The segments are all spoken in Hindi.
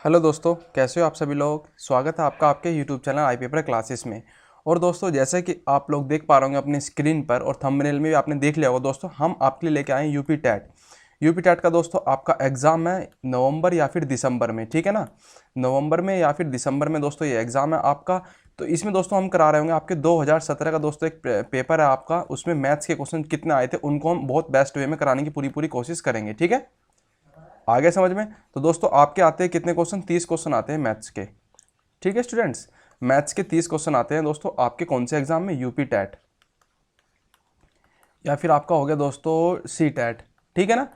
हेलो दोस्तों, कैसे हो आप सभी लोग। स्वागत है आपका आपके यूट्यूब चैनल आई पेपर क्लासेस में। और दोस्तों, जैसे कि आप लोग देख पा रहे होंगे अपने स्क्रीन पर और थंबनेल में भी आपने देख लिया होगा दोस्तों, हम आपके लिए लेके आए हैं यूपी टैट। यूपी टैट का दोस्तों आपका एग्ज़ाम है नवंबर या फिर दिसंबर में, ठीक है ना। नवंबर में या फिर दिसंबर में दोस्तों ये एग्ज़ाम है आपका। तो इसमें दोस्तों हम करा रहे होंगे आपके 2017 का दोस्तों एक पेपर है आपका, उसमें मैथ्स के क्वेश्चन कितने आए थे उनको हम बहुत बेस्ट वे में कराने की पूरी पूरी कोशिश करेंगे, ठीक है। आगे समझ में। तो दोस्तों आपके आते हैं कितने क्वेश्चन, 30 क्वेश्चन आते हैं मैथ्स के, ठीक है स्टूडेंट्स। मैथ्स के 30 क्वेश्चन आते हैं दोस्तों आपके कौन से एग्जाम में, यूपी टैट या फिर आपका हो गया दोस्तों सी टैट, ठीक है ना।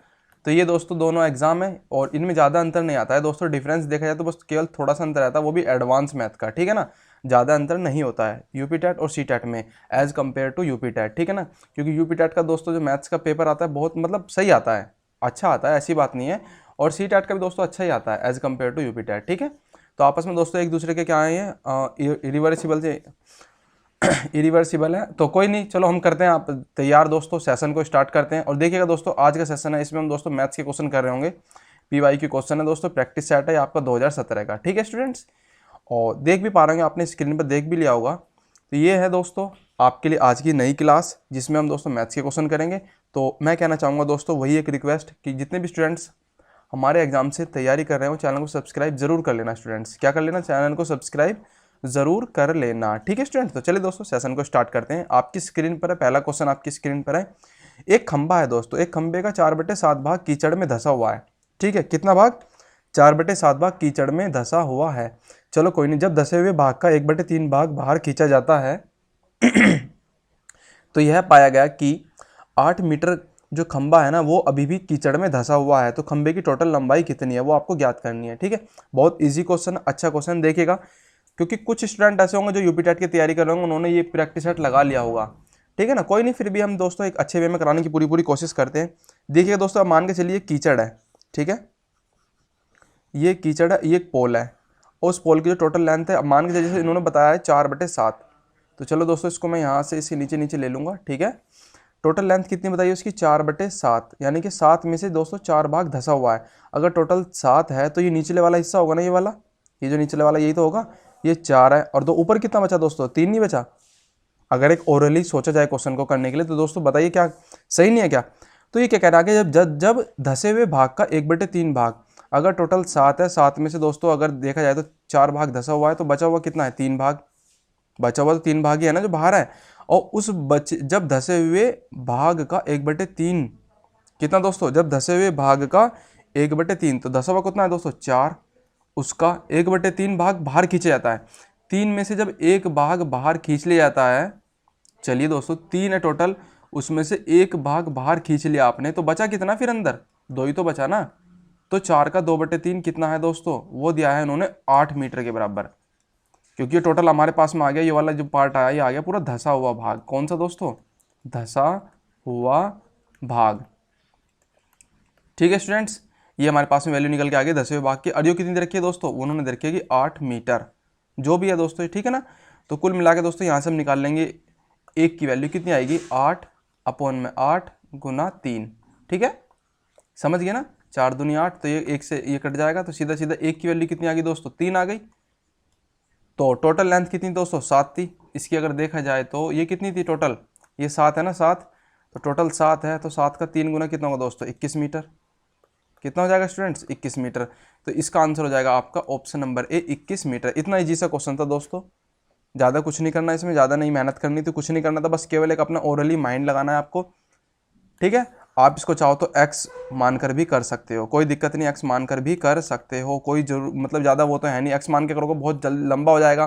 तो ये दोस्तों दोनों एग्जाम है और इनमें ज़्यादा अंतर नहीं आता है दोस्तों। डिफरेंस देखा जाए तो बस केवल थोड़ा सा अंतर आता है, वो भी एडवांस मैथ का, ठीक है ना। ज़्यादा अंतर नहीं होता है यूपी टैट और सी टैट में as compare to UP TET, ठीक है ना। क्योंकि यूपी टैट का दोस्तों जो मैथ्स का पेपर आता है बहुत मतलब सही आता है, अच्छा आता है, ऐसी बात नहीं है। और सी टैट का भी दोस्तों अच्छा ही आता है as compare to UP TET, ठीक है। तो आपस में दोस्तों एक दूसरे के क्या आए हैं, इरिवर्सिबल से इरिवर्सिबल है। तो कोई नहीं, चलो हम करते हैं, आप तैयार दोस्तों, सेशन को स्टार्ट करते हैं। और देखिएगा दोस्तों आज का सेशन है, इसमें हम दोस्तों मैथ्स के क्वेश्चन कर रहे होंगे। पीवाई के क्वेश्चन है दोस्तों, प्रैक्टिस सेट है आपका 2017 का, ठीक है स्टूडेंट्स। और देख भी पा रहे होंगे आपने स्क्रीन पर, देख भी लिया होगा। तो ये है दोस्तों आपके लिए आज की नई क्लास, जिसमें हम दोस्तों मैथ्स के क्वेश्चन करेंगे। तो मैं कहना चाहूँगा दोस्तों वही एक रिक्वेस्ट कि जितने भी स्टूडेंट्स हमारे एग्जाम से तैयारी कर रहे हो चैनल को सब्सक्राइब जरूर कर लेना स्टूडेंट्स। क्या कर लेना, चैनल को सब्सक्राइब ज़रूर कर लेना, ठीक है स्टूडेंट। तो चलिए दोस्तों सेशन को स्टार्ट करते हैं। आपकी स्क्रीन पर है पहला क्वेश्चन, आपकी स्क्रीन पर है। एक खंबा है दोस्तों, एक खंबे का 4/7 भाग कीचड़ में धंसा हुआ है, ठीक है। कितना भाग, 4/7 भाग कीचड़ में धंसा हुआ है। चलो कोई नहीं, जब धसे हुए भाग का 1/3 भाग बाहर खींचा जाता है तो यह पाया गया कि 8 मीटर जो खंबा है ना वो अभी भी कीचड़ में धंसा हुआ है। तो खंबे की टोटल लंबाई कितनी है वो आपको ज्ञात करनी है, ठीक है। बहुत इजी क्वेश्चन, अच्छा क्वेश्चन देखिएगा। क्योंकि कुछ स्टूडेंट ऐसे होंगे जो यूपी टेट की तैयारी कर रहे होंगे, उन्होंने ये प्रैक्टिस सेट लगा लिया होगा, ठीक है ना। कोई नहीं, फिर भी हम दोस्तों एक अच्छे वे में कराने की पूरी पूरी कोशिश करते हैं। देखिए दोस्तों, अब मान के चलिए कीचड़ है, ठीक है। ये कीचड़ है, ये एक पोल है, और उस पोल की जो टोटल लेंथ है, अब मान के चलिए जैसे इन्होंने बताया है 4/7। तो चलो दोस्तों इसको मैं यहाँ से इसके नीचे नीचे ले लूँगा, ठीक है। टोटल लेंथ कितनी बताइए उसकी, 4/7, यानी कि 7 में से दोस्तों 4 भाग धसा हुआ है। अगर टोटल 7 है तो ये निचले वाला हिस्सा होगा ना, ये वाला, ये जो निचले वाला यही तो होगा। ये 4 है और दो ऊपर कितना बचा दोस्तों, 3 नहीं बचा। अगर एक ओरली सोचा जाए क्वेश्चन को करने के लिए तो दोस्तों बताइए क्या सही नहीं है क्या। तो ये क्या कह रहा है कि जब जब जब धसे हुए भाग का 1/3 भाग, अगर टोटल 7 है, 7 में से दोस्तों अगर देखा जाए तो 4 भाग धसा हुआ है, तो बचा हुआ कितना है, 3 भाग। बचा हुआ तो 3 भाग ही है ना जो बाहर है। और उस बचे जब धसे हुए भाग का 1/3 कितना दोस्तों, जब धसे हुए भाग का 1/3, तो धसा हुआ कितना है दोस्तों, 4। उसका 1/3 भाग बाहर खींचा जाता है। 3 में से जब एक भाग बाहर खींच लिया जाता है, चलिए दोस्तों 3 है टोटल, उसमें से एक भाग बाहर खींच लिया आपने, तो बचा कितना फिर अंदर, 2 ही तो बचा ना। तो 4 का 2/3 कितना है दोस्तों, वो दिया है इन्होंने 8 मीटर के बराबर। क्योंकि ये टोटल हमारे पास में आ गया, ये वाला जो पार्ट आया ये आ गया पूरा धसा हुआ भाग। कौन सा दोस्तों, धसा हुआ भाग, ठीक है स्टूडेंट्स। ये हमारे पास में वैल्यू निकल के आ गई धसे हुए भाग की। और ये कितनी दे रखी है दोस्तों, उन्होंने दे रखी है कि 8 मीटर, जो भी है दोस्तों, ठीक है ना। तो कुल मिला के दोस्तों यहाँ से हम निकाल लेंगे, एक की वैल्यू कितनी आएगी, 8/8 गुना 3, ठीक है। समझ गए ना, 4 दूनी 8, तो ये एक से ये कट जाएगा, तो सीधा सीधा एक की वैल्यू कितनी आ गई दोस्तों, 3 आ गई। तो टोटल लेंथ कितनी दोस्तों, 7 थी। इसकी अगर देखा जाए तो ये कितनी थी टोटल, ये 7 है ना, 7। तो टोटल 7 है, तो 7 का 3 गुना कितना होगा दोस्तों, 21 मीटर। कितना हो जाएगा स्टूडेंट्स, 21 मीटर। तो इसका आंसर हो जाएगा आपका ऑप्शन नंबर ए, 21 मीटर। इतना ईजी सा क्वेश्चन था दोस्तों, ज़्यादा कुछ नहीं करना इसमें, ज़्यादा नहीं मेहनत करनी थी, कुछ नहीं करना था, बस केवल एक अपना ओरली माइंड लगाना है आपको, ठीक है। आप इसको चाहो तो एक्स मानकर भी कर सकते हो, कोई दिक्कत नहीं, एक्स मानकर भी कर सकते हो, कोई जरूर मतलब ज़्यादा वो तो है नहीं, एक्स मान के करोगे बहुत जल्द लंबा हो जाएगा,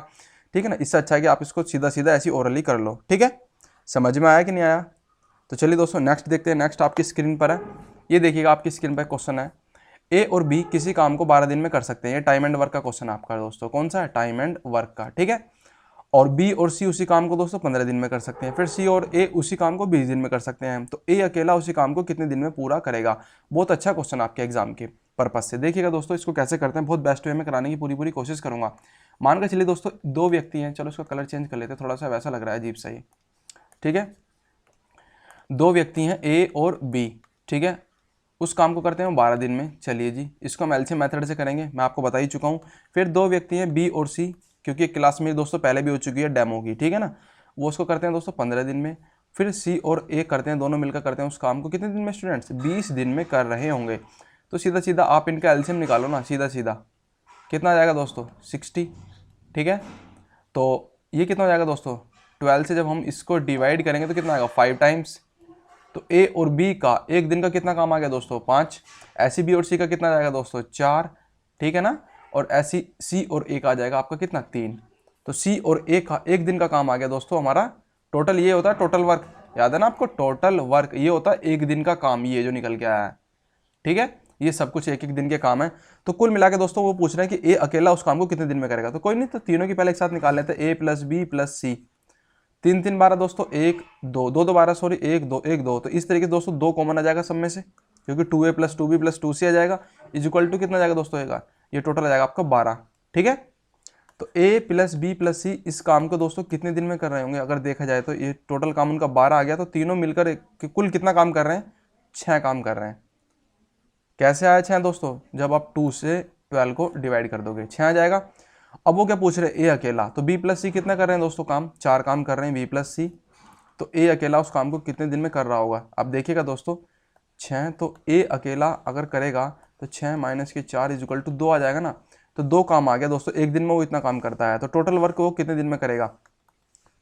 ठीक है ना। इससे अच्छा है कि आप इसको सीधा सीधा ऐसी ओरली कर लो, ठीक है। समझ में आया कि नहीं आया। तो चलिए दोस्तों नेक्स्ट देखते हैं। नेक्स्ट आपकी स्क्रीन पर है, ये देखिएगा आपकी स्क्रीन पर क्वेश्चन है, ए और बी किसी काम को 12 दिन में कर सकते हैं। ये टाइम एंड वर्क का क्वेश्चन आपका दोस्तों, कौन सा है, टाइम एंड वर्क का, ठीक है। और बी और सी उसी काम को दोस्तों 15 दिन में कर सकते हैं। फिर सी और ए उसी काम को 20 दिन में कर सकते हैं। तो ए अकेला उसी काम को कितने दिन में पूरा करेगा। बहुत अच्छा क्वेश्चन आपके एग्जाम के पर्पज से। देखिएगा दोस्तों इसको कैसे करते हैं, बहुत बेस्ट वे में कराने की पूरी पूरी कोशिश करूंगा। मान कर चलिए दोस्तों 2 व्यक्ति हैं, चलो इसका कलर चेंज कर लेते हैं, थोड़ा सा वैसा लग रहा है अजीब सा ही, ठीक है। 2 व्यक्ति हैं ए और बी, ठीक है। उस काम को करते हैं 12 दिन में। चलिए जी, इसको हम एलसीएम मेथड से करेंगे, मैं आपको बता ही चुका हूँ। फिर दो व्यक्ति हैं बी और सी, क्योंकि एक क्लास में दोस्तों पहले भी हो चुकी है डेमो की, ठीक है ना, वो उसको करते हैं दोस्तों 15 दिन में। फिर सी और ए करते हैं, दोनों मिलकर करते हैं उस काम को कितने दिन में स्टूडेंट्स, 20 दिन में कर रहे होंगे। तो सीधा सीधा आप इनका एलसीएम निकालो ना, सीधा सीधा कितना आ जाएगा दोस्तों 60, ठीक है। तो ये कितना हो जाएगा दोस्तों 12 से जब हम इसको डिवाइड करेंगे तो कितना आएगा 5 टाइम्स। तो ए और बी का एक दिन का कितना काम आ गया दोस्तों 5, ऐसी बी और सी का कितना जाएगा दोस्तों 4, ठीक है ना, और ऐसी सी और ए का आ जाएगा आपका कितना 3। तो सी और ए का एक दिन का काम आ गया दोस्तों हमारा। टोटल ये होता है टोटल वर्क, याद है ना आपको, टोटल वर्क ये होता है एक दिन का काम, ये जो निकल के आया है, ठीक है। ये सब कुछ एक एक दिन के काम है। तो कुल मिला के दोस्तों वो पूछ रहे हैं कि ए अकेला उस काम को कितने दिन में करेगा। तो कोई नहीं, तो तीनों की पहले एक साथ निकाल लेते हैं, ए प्लस बी प्लस सी। 3 3 12 दोस्तों, 1 2 2 12 सॉरी 1 2 1 2। तो इस तरीके से दोस्तों 2 कॉमन आ जाएगा सब में से, क्योंकि 2a plus 2b plus 2c आ जाएगा, इज इक्वल टू कितना जाएगा दोस्तों होगा, ये टोटल आ जाएगा आपका 12, ठीक है। तो a प्लस बी प्लस सी इस काम को दोस्तों कितने दिन में कर रहे होंगे, अगर देखा जाए तो ये टोटल काम उनका 12 आ गया। तो तीनों मिलकर कुल कितना काम कर रहे हैं, 6 काम कर रहे हैं। कैसे आया 6 दोस्तों, जब आप 2 से 12 को डिवाइड कर दोगे 6 आ जाएगा। अब वो क्या पूछ रहे हैं, ए अकेला, तो बी प्लस सी कितना कर रहे हैं दोस्तों काम, 4 काम कर रहे हैं बी प्लस सी। तो ए अकेला उस काम को कितने दिन में कर रहा होगा, अब देखिएगा दोस्तों 6, तो ए अकेला अगर करेगा तो 6 माइनस के 4 इज इक्वल टू 2 आ जाएगा ना। तो 2 काम आ गया दोस्तों, एक दिन में वो इतना काम करता है। तो टोटल वर्क वो कितने दिन में करेगा,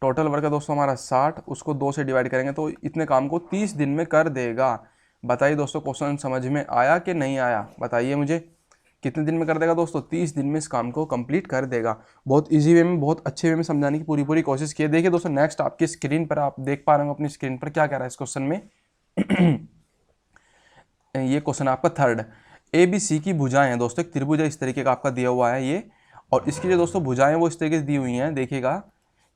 टोटल वर्क है दोस्तों हमारा 60, उसको 2 से डिवाइड करेंगे तो इतने काम को 30 दिन में कर देगा। बताइए दोस्तों क्वेश्चन समझ में आया कि नहीं आया, बताइए मुझे, कितने दिन में कर देगा दोस्तों, 30 दिन में इस काम को कंप्लीट कर देगा। बहुत इजी वे में, बहुत अच्छे वे में समझाने की पूरी कोशिश की है। देखिए दोस्तों नेक्स्ट आपकी स्क्रीन पर आप देख पा रहे हो अपनी स्क्रीन पर क्या कह रहा है इस क्वेश्चन में। ये क्वेश्चन आपका थर्ड, ए बी सी की भुजाएं हैं दोस्तों, एक त्रिभुज है इस तरीके का आपका दिया हुआ है ये, और इसकी जो दोस्तों भुजाएं वो इस तरीके से दी हुई हैं। देखिएगा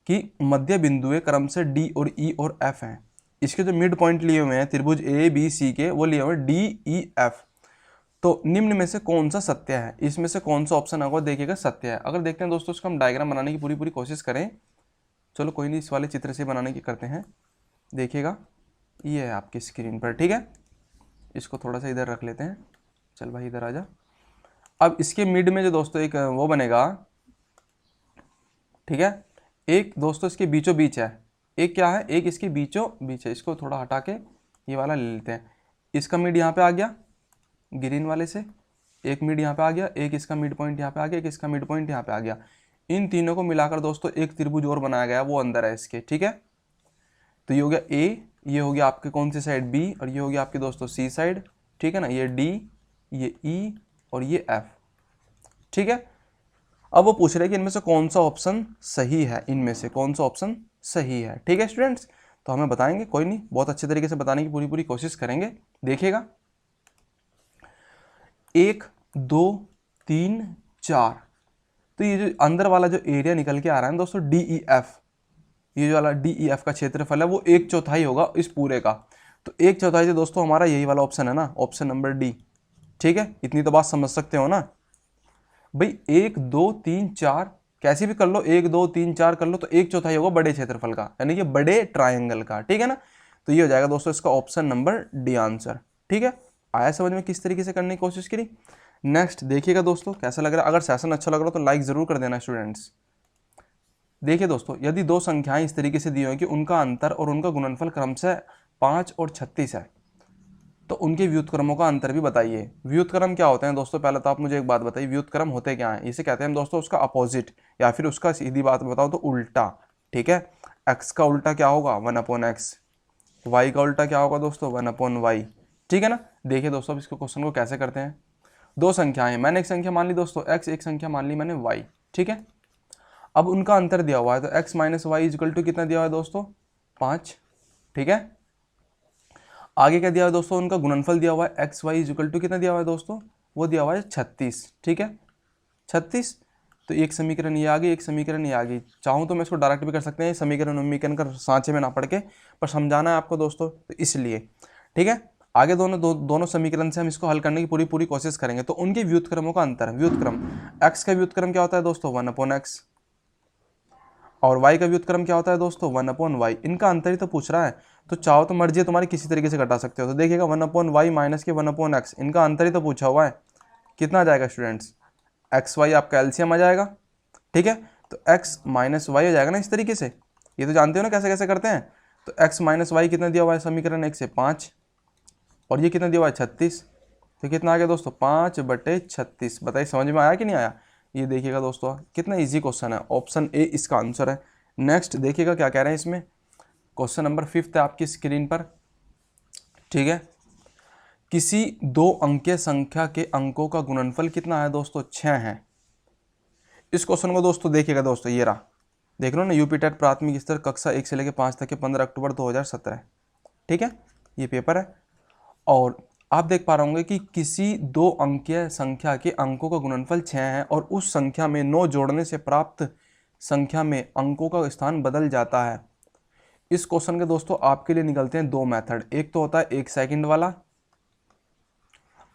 कि मध्य बिंदु क्रम से डी और ई और एफ हैं। इसके जो मिड पॉइंट लिए हुए हैं त्रिभुज ए बी सी के, वो लिए हुए हैं डी ई एफ। तो निम्न में से कौन सा सत्य है, इसमें से कौन सा ऑप्शन होगा, देखिएगा सत्य है। अगर देखते हैं दोस्तों इसको हम डायग्राम बनाने की पूरी कोशिश करें, चलो कोई नहीं, इस वाले चित्र से बनाने की करते हैं। देखिएगा ये है आपकी स्क्रीन पर, ठीक है। इसको थोड़ा सा इधर रख लेते हैं, चल भाई इधर आ जा। अब इसके मिड में जो दोस्तों एक वो बनेगा, ठीक है, एक दोस्तों इसके बीचों बीच है, एक क्या है, एक इसके बीचों बीच है। इसको थोड़ा हटा के ये वाला ले लेते हैं। इसका मिड यहाँ पे आ गया ग्रीन वाले से, एक मिड यहाँ पे आ गया, एक इसका मिड पॉइंट यहाँ पे आ गया, एक इसका मिड पॉइंट यहाँ पे आ गया। इन तीनों को मिलाकर दोस्तों एक त्रिभुज और बनाया गया, वो अंदर है इसके, ठीक है। तो ये हो गया ए, ये हो गया आपके कौन सी साइड बी, और ये हो गया आपकी दोस्तों सी साइड, ठीक है ना। ये डी, ये ई और ये एफ, ठीक है। अब वो पूछ रहे हैं कि इनमें से कौन सा ऑप्शन सही है, इनमें से कौन सा ऑप्शन सही है, ठीक है स्टूडेंट्स। तो हमें बताएंगे, कोई नहीं, बहुत अच्छे तरीके से बताने की पूरी कोशिश करेंगे। देखिएगा 1 2 3 4, तो ये जो अंदर वाला जो एरिया निकल के आ रहा है दोस्तों डी ई एफ, ये जो वाला डी ई एफ का क्षेत्रफल है वो 1/4 होगा इस पूरे का। तो 1/4 से दोस्तों हमारा यही वाला ऑप्शन है ना, ऑप्शन नंबर डी, ठीक है। इतनी तो बात समझ सकते हो ना भाई, 1 2 3 4 कैसे भी कर लो, 1 2 3 4 कर लो, तो 1/4 होगा बड़े क्षेत्रफल का, यानी कि बड़े ट्रायंगल का, ठीक है ना। तो ये हो जाएगा दोस्तों इसका ऑप्शन नंबर डी आंसर, ठीक है। आया समझ में किस तरीके से करने की कोशिश करी। नेक्स्ट देखिएगा दोस्तों कैसा लग रहा है, अगर सेशन अच्छा लग रहा हो तो लाइक जरूर कर देना स्टूडेंट्स। देखिए दोस्तों, यदि दो संख्याएं इस तरीके से दी हुई कि उनका अंतर और उनका गुणनफल क्रमशः 5 और 36 है, तो उनके व्युत्क्रमों का अंतर भी बताइए। व्युत्क्रम क्या होते हैं दोस्तों, पहले तो आप मुझे एक बात बताइए, व्युत्क्रम होते क्या हैं। इसे कहते हैं दोस्तों उसका अपोजिट, या फिर उसका सीधी बात बताओ तो उल्टा, ठीक है। x का उल्टा क्या होगा 1/x, y का उल्टा क्या होगा दोस्तों 1/y, ठीक है ना। देखिए दोस्तों अब इसके क्वेश्चन को कैसे करते हैं। दो संख्याएं, मैंने एक संख्या मान ली दोस्तों x, एक संख्या मान ली मैंने y, ठीक है। अब उनका अंतर दिया हुआ है, तो x minus Y is equal to कितना दिया हुआ है दोस्तों 5, ठीक है। आगे क्या दिया हुआ है दोस्तों, उनका गुणनफल दिया हुआ है एक्स वाई इजकल टू कितना दिया हुआ है दोस्तों, वो दिया हुआ है 36, ठीक है 36। तो एक समीकरण ये आ गई, एक समीकरण ये आ गई। चाहूँ तो मैं इसको डायरेक्ट भी कर सकते हैं, समीकरण कर सांचे में ना पढ़ के, पर समझाना है आपको दोस्तों तो इसलिए, ठीक है। आगे दोनों समीकरण से हम इसको हल करने की पूरी कोशिश करेंगे। तो उनके व्युत्क्रमों का अंतर, व्युत्क्रम x का व्युत्क्रम क्या होता है दोस्तों 1/x, और y का व्युत्क्रम क्या होता है दोस्तों 1/y। इनका अंतर ही तो पूछ रहा है, तो चाहो तो मर्जी है तुम्हारी किसी तरीके से घटा सकते हो। तो देखिएगा 1/y माइनस के 1/x, इनका अंतर ही तो पूछा हुआ है, कितना आ जाएगा स्टूडेंट्स, एक्स वाई आपका एलसीएम आ जाएगा। ठीक है, तो x माइनस वाई आ जाएगा ना इस तरीके से, ये तो जानते हो ना कैसे कैसे करते हैं। तो x माइनस वाई कितना दिया हुआ है समीकरण 1 से 5, और ये कितना दिया हुआ है 36, तो कितना आ गया दोस्तों 5/36। बताइए समझ में आया कि नहीं आया। ये देखिएगा दोस्तों कितना इजी क्वेश्चन है, ऑप्शन ए इसका आंसर है। नेक्स्ट देखिएगा क्या कह रहे हैं इसमें, क्वेश्चन नंबर 5 है आपकी स्क्रीन पर। ठीक है, किसी 2 अंकीय संख्या के अंकों का गुणनफल कितना है दोस्तों 6 है। इस क्वेश्चन को दोस्तों देखिएगा दोस्तों, ये रहा, देख लो ना, यूपी टेट प्राथमिक स्तर कक्षा 1 से लेकर 5 तक के 15 अक्टूबर 2017। ठीक है, ये पेपर है, और आप देख पा रहे होंगे कि किसी 2 अंकीय संख्या के अंकों का गुणनफल 6 है और उस संख्या में 9 जोड़ने से प्राप्त संख्या में अंकों का स्थान बदल जाता है। इस क्वेश्चन के दोस्तों आपके लिए निकलते हैं 2 मेथड, एक तो होता है 1 सेकंड वाला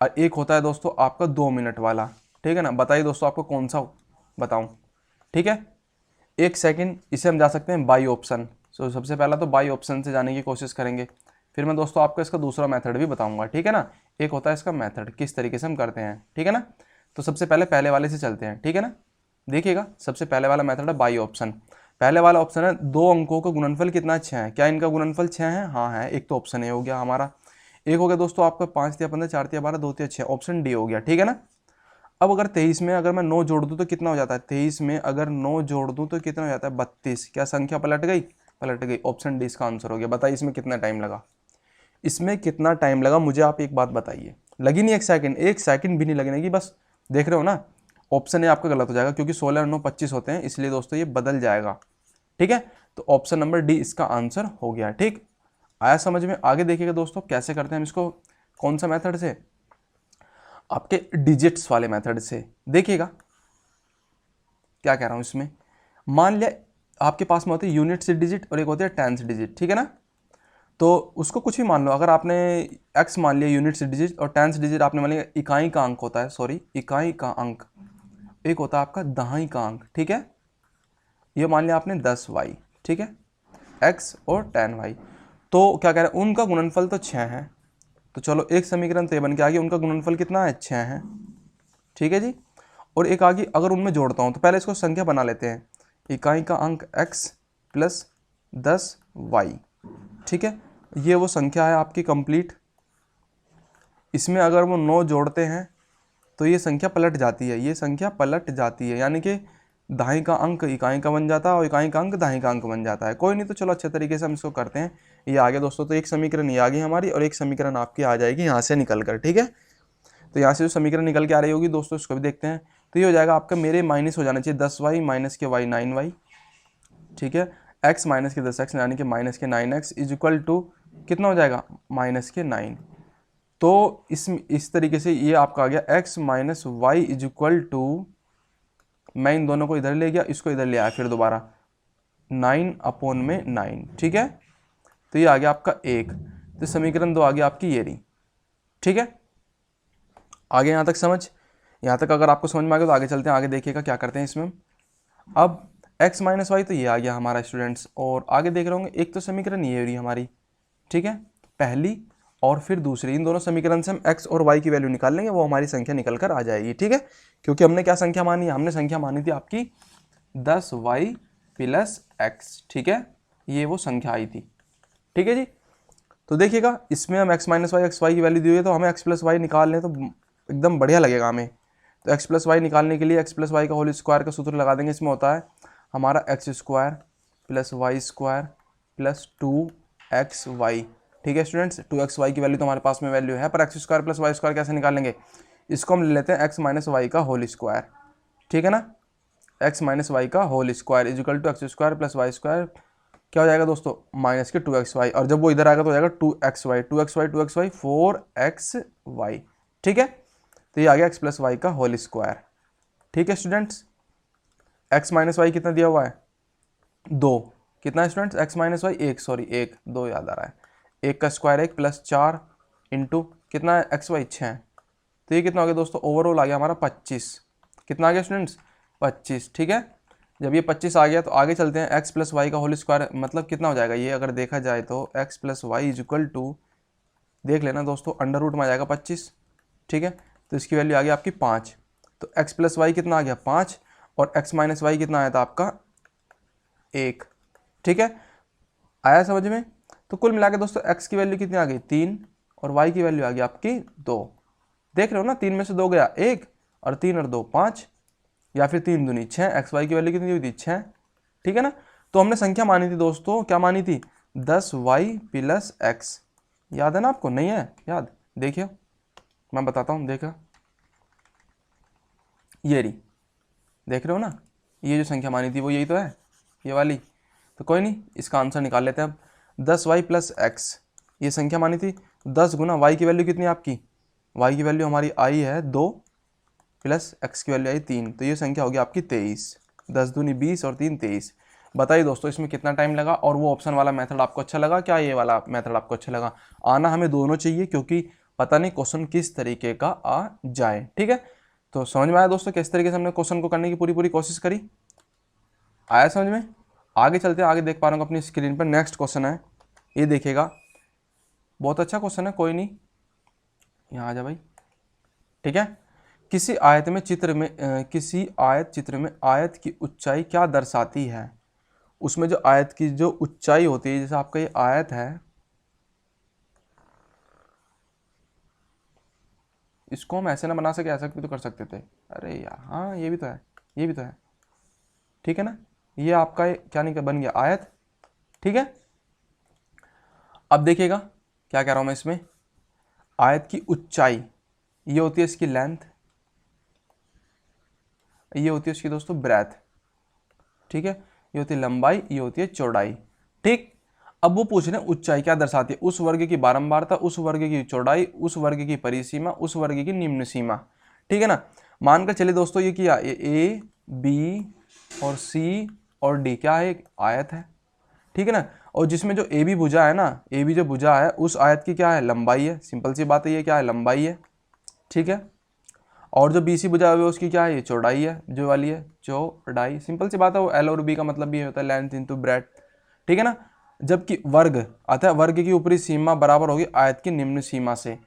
और एक होता है दोस्तों आपका 2 मिनट वाला। ठीक है ना, बताइए दोस्तों आपको कौन सा बताऊं। ठीक है, 1 सेकंड, इसे हम जा सकते हैं बाई ऑप्शन। सो सबसे पहला तो बाई ऑप्शन से जाने की कोशिश करेंगे, फिर मैं दोस्तों आपको इसका दूसरा मेथड भी बताऊंगा। ठीक है ना, एक होता है इसका मेथड किस तरीके से हम करते हैं। ठीक है ना, तो सबसे पहले वाले से चलते हैं। ठीक है ना, देखिएगा सबसे पहले वाला मेथड है बाई ऑप्शन। पहले वाला ऑप्शन है 2 अंकों का गुणनफल कितना 6 है, क्या इनका गुणनफल 6 है, हाँ है, एक तो ऑप्शन ए हो गया हमारा। एक हो गया दोस्तों आपका 5 या 15, 4 या 12, 2 या 6, ऑप्शन डी हो गया। ठीक है ना, अब अगर 23 में अगर मैं 9 जोड़ दूं तो कितना हो जाता है, 23 में अगर 9 जोड़ दूं तो कितना हो जाता है 32। क्या संख्या पलट गई, पलट गई, ऑप्शन डी इसका आंसर हो गया। बताइए इसमें कितना टाइम लगा, इसमें कितना टाइम लगा मुझे आप एक बात बताइए। लगी नहीं 1 सेकंड, 1 सेकंड भी नहीं लगने की, बस देख रहे हो ना, ऑप्शन ए आपका गलत हो जाएगा क्योंकि 16 और 9 25 होते हैं, इसलिए दोस्तों ये बदल जाएगा। ठीक है, तो ऑप्शन नंबर डी इसका आंसर हो गया। ठीक, आया समझ में। आगे देखिएगा दोस्तों कैसे करते हैं हम इसको, कौन सा मेथड से, आपके डिजिट्स वाले मेथड से। देखिएगा क्या कह रहा हूं इसमें, मान लिया आपके पास में होते हैं यूनिट से डिजिट और एक होते हैं टेंस डिजिट। ठीक है ना, तो उसको कुछ भी मान लो, अगर आपने x मान लिया यूनिट से डिजिट और टेंस डिजिट आपने मान लिया इकाई का अंक होता है, सॉरी इकाई का अंक, एक होता है आपका दहाई का अंक। ठीक है, ये मान लिया आपने 10y। ठीक है, x और 10y, तो क्या कह रहे हैं उनका गुणनफल तो 6 है, तो चलो एक समीकरण तो ये बन के आ गया, उनका गुणनफल कितना है 6 है। ठीक है जी, और एक आगे अगर उनमें जोड़ता हूँ तो पहले इसको संख्या बना लेते हैं, इकाई का अंक x प्लस 10y। ठीक है, ये वो संख्या है आपकी कंप्लीट। इसमें अगर वो 9 जोड़ते हैं तो ये संख्या पलट जाती है, ये संख्या पलट जाती है, यानी कि दहाई का अंक इकाई का बन जाता है और इकाई का अंक दहाई का अंक बन जाता है। कोई नहीं, तो चलो अच्छे तरीके से हम इसको करते हैं। ये आ गया दोस्तों, तो एक समीकरण ये आ गई हमारी और एक समीकरण आपकी आ जाएगी यहाँ से निकल कर। ठीक है, तो यहाँ से जो समीकरण निकल के आ रही होगी दोस्तों इसको भी देखते हैं। तो ये हो जाएगा आपका, मेरे माइनस हो जाना चाहिए 10y माइनस के y 9y। ठीक है, x माइनस के 10x यानी कि माइनस के 9x इज इक्वल टू कितना हो जाएगा माइनस के 9। तो इस तरीके से ये आपका आ गया x minus Y is equal to, मैं इन दोनों को इधर ले गया, इसको इधर ले आया फिर दोबारा 9/9। ठीक है, तो ये आ गया आपका 1, तो समीकरण 2 आ गया आपकी ये रही। ठीक है, आगे यहाँ तक समझ, यहाँ तक अगर आपको समझ में आ गया तो आगे चलते हैं। आगे देखिएगा क्या करते हैं इसमें। अब x माइनस वाई तो ये आ गया हमारा स्टूडेंट्स, और आगे देख रहे होंगे एक तो समीकरण ये रही हमारी। ठीक है, पहली और फिर दूसरी, इन दोनों समीकरण से हम x और y की वैल्यू निकाल लेंगे, वो हमारी संख्या निकल कर आ जाएगी। ठीक है, क्योंकि हमने क्या संख्या मानी है, हमने संख्या मानी थी आपकी 10y प्लस x। ठीक है, ये वो संख्या आई थी। ठीक है जी, तो देखिएगा इसमें हम x minus Y X Y की वैल्यू दी हुई है, तो हमें x प्लस वाई निकाल लें तो एकदम बढ़िया लगेगा हमें। तो x प्लस वाई निकालने के लिए x प्लस वाई का होल स्क्वायर का सूत्र लगा देंगे। इसमें होता है हमारा x square plus Y square plus 2xy। ठीक है स्टूडेंट्स, 2xy की वैल्यू तो हमारे पास में वैल्यू है, पर x square plus Y square कैसे निकालेंगे, इसको हम ले लेते हैं x माइनस वाई का होल स्क्वायर। ठीक है ना, x माइनस वाई का whole square is equal to X square plus Y square, क्या हो जाएगा दोस्तों माइनस के 2xy, और जब वो इधर आएगा तो हो जाएगा 2xy 2xy 2xy 4xy। ठीक है, तो ये आ गया x प्लस वाई का होल स्क्वायर। ठीक है स्टूडेंट्स, x माइनस वाई कितना दिया हुआ है 2, कितना है students x minus Y 1, sorry 1 2 याद आ रहा है, 1 का स्क्वायर 1 प्लस 4 इंटू कितना है x वाई 6, तो ये कितना हो गया दोस्तों ओवरऑल आ गया हमारा 25। कितना आ गया स्टूडेंट्स 25। ठीक है, जब ये 25 आ गया तो आगे चलते हैं। एक्स प्लस वाई का होल स्क्वायर मतलब कितना हो जाएगा ये, अगर देखा जाए तो X plus Y is equal to, देख लेना दोस्तों, अंडर रूट में आ जाएगा 25, ठीक है। तो इसकी वैल्यू आ गई आपकी 5। तो एक्स प्लस वाई कितना आ गया 5, और एक्स माइनस वाई कितना आया था आपका 1, ठीक है। आया समझ में। तो कुल मिला के दोस्तों एक्स की वैल्यू कितनी आ गई 3, और वाई की वैल्यू आ गई आपकी 2। देख रहे हो ना, 3 में से 2 गया 1, और 3 और 2 5, या फिर 3 दूनी 6। एक्स वाई की वैल्यू कितनी हुई थी 6, ठीक है ना। तो हमने संख्या मानी थी दोस्तों, क्या मानी थी 10y प्लस एक्स। याद है ना आपको, नहीं है याद, देखिए मैं बताता हूँ, देखा ये रही, देख रहे हो ना, ये जो संख्या मानी थी वो यही तो है, ये वाली। तो कोई नहीं, इसका आंसर निकाल लेते हैं अब। 10y प्लस एक्स ये संख्या मानी थी, 10 गुना y की वैल्यू कितनी है आपकी, y की वैल्यू हमारी आई है 2, प्लस x की वैल्यू आई 3, तो ये संख्या होगी आपकी 23। 10 दूनी 20 और 3 23। बताइए दोस्तों इसमें कितना टाइम लगा, और वो ऑप्शन वाला मेथड आपको अच्छा लगा क्या, ये वाला मेथड आपको अच्छा लगा। आना हमें दोनों चाहिए, क्योंकि पता नहीं क्वेश्चन किस तरीके का आ जाए, ठीक है। तो समझ में आया दोस्तों किस तरीके से हमने क्वेश्चन को करने की पूरी पूरी कोशिश करी, आया समझ में। आगे चलते हैं, आगे देख पा रहे हो अपनी स्क्रीन पर नेक्स्ट क्वेश्चन है, ये देखिएगा, बहुत अच्छा क्वेश्चन है, कोई नहीं यहाँ आ जा भाई, ठीक है। किसी आयत चित्र में आयत की ऊंचाई क्या दर्शाती है। उसमें जो आयत की जो ऊंचाई होती है, जैसे आपका ये आयत है, इसको हम ऐसे ना बना सके, ऐसा भी तो कर सकते थे। अरे यार हाँ, ये भी तो है, ये भी तो है, ठीक है ना। ये आपका क्या नहीं बन गया आयत, ठीक है। अब देखिएगा क्या कह रहा हूं मैं इसमें, आयत की ऊंचाई ये होती है इसकी लेंथ, ये होती है इसकी दोस्तों ब्रेथ, ठीक है। ये होती है लंबाई, ये होती है चौड़ाई, ठीक। अब वो पूछ रहे हैं ऊंचाई क्या दर्शाती है, उस वर्ग की बारंबारता, उस वर्ग की चौड़ाई, उस वर्ग की परिसीमा, उस वर्ग की निम्न सीमा, ठीक है ना। मानकर चलिए दोस्तों ये क्या, ये ए बी और सी और डी क्या है, एक आयत है, ठीक है ना। और जिसमें जो ए बी भुजा है ना, ए बी जो भुजा है उस आयत की क्या है लंबाई है, सिंपल सी बात है, ये क्या है लंबाई है, ठीक है। और जो बी सी भुजा हुई है उसकी क्या है, ये चौड़ाई है, जो वाली है चौड़ाई, सिंपल सी बात है। वो एल और बी का मतलब भी होता है लेंथ इंटू ब्रेथ, ठीक है ना। जबकि वर्ग अतः वर्ग की ऊपरी सीमा बराबर होगी आयत की निम्न सीमा से।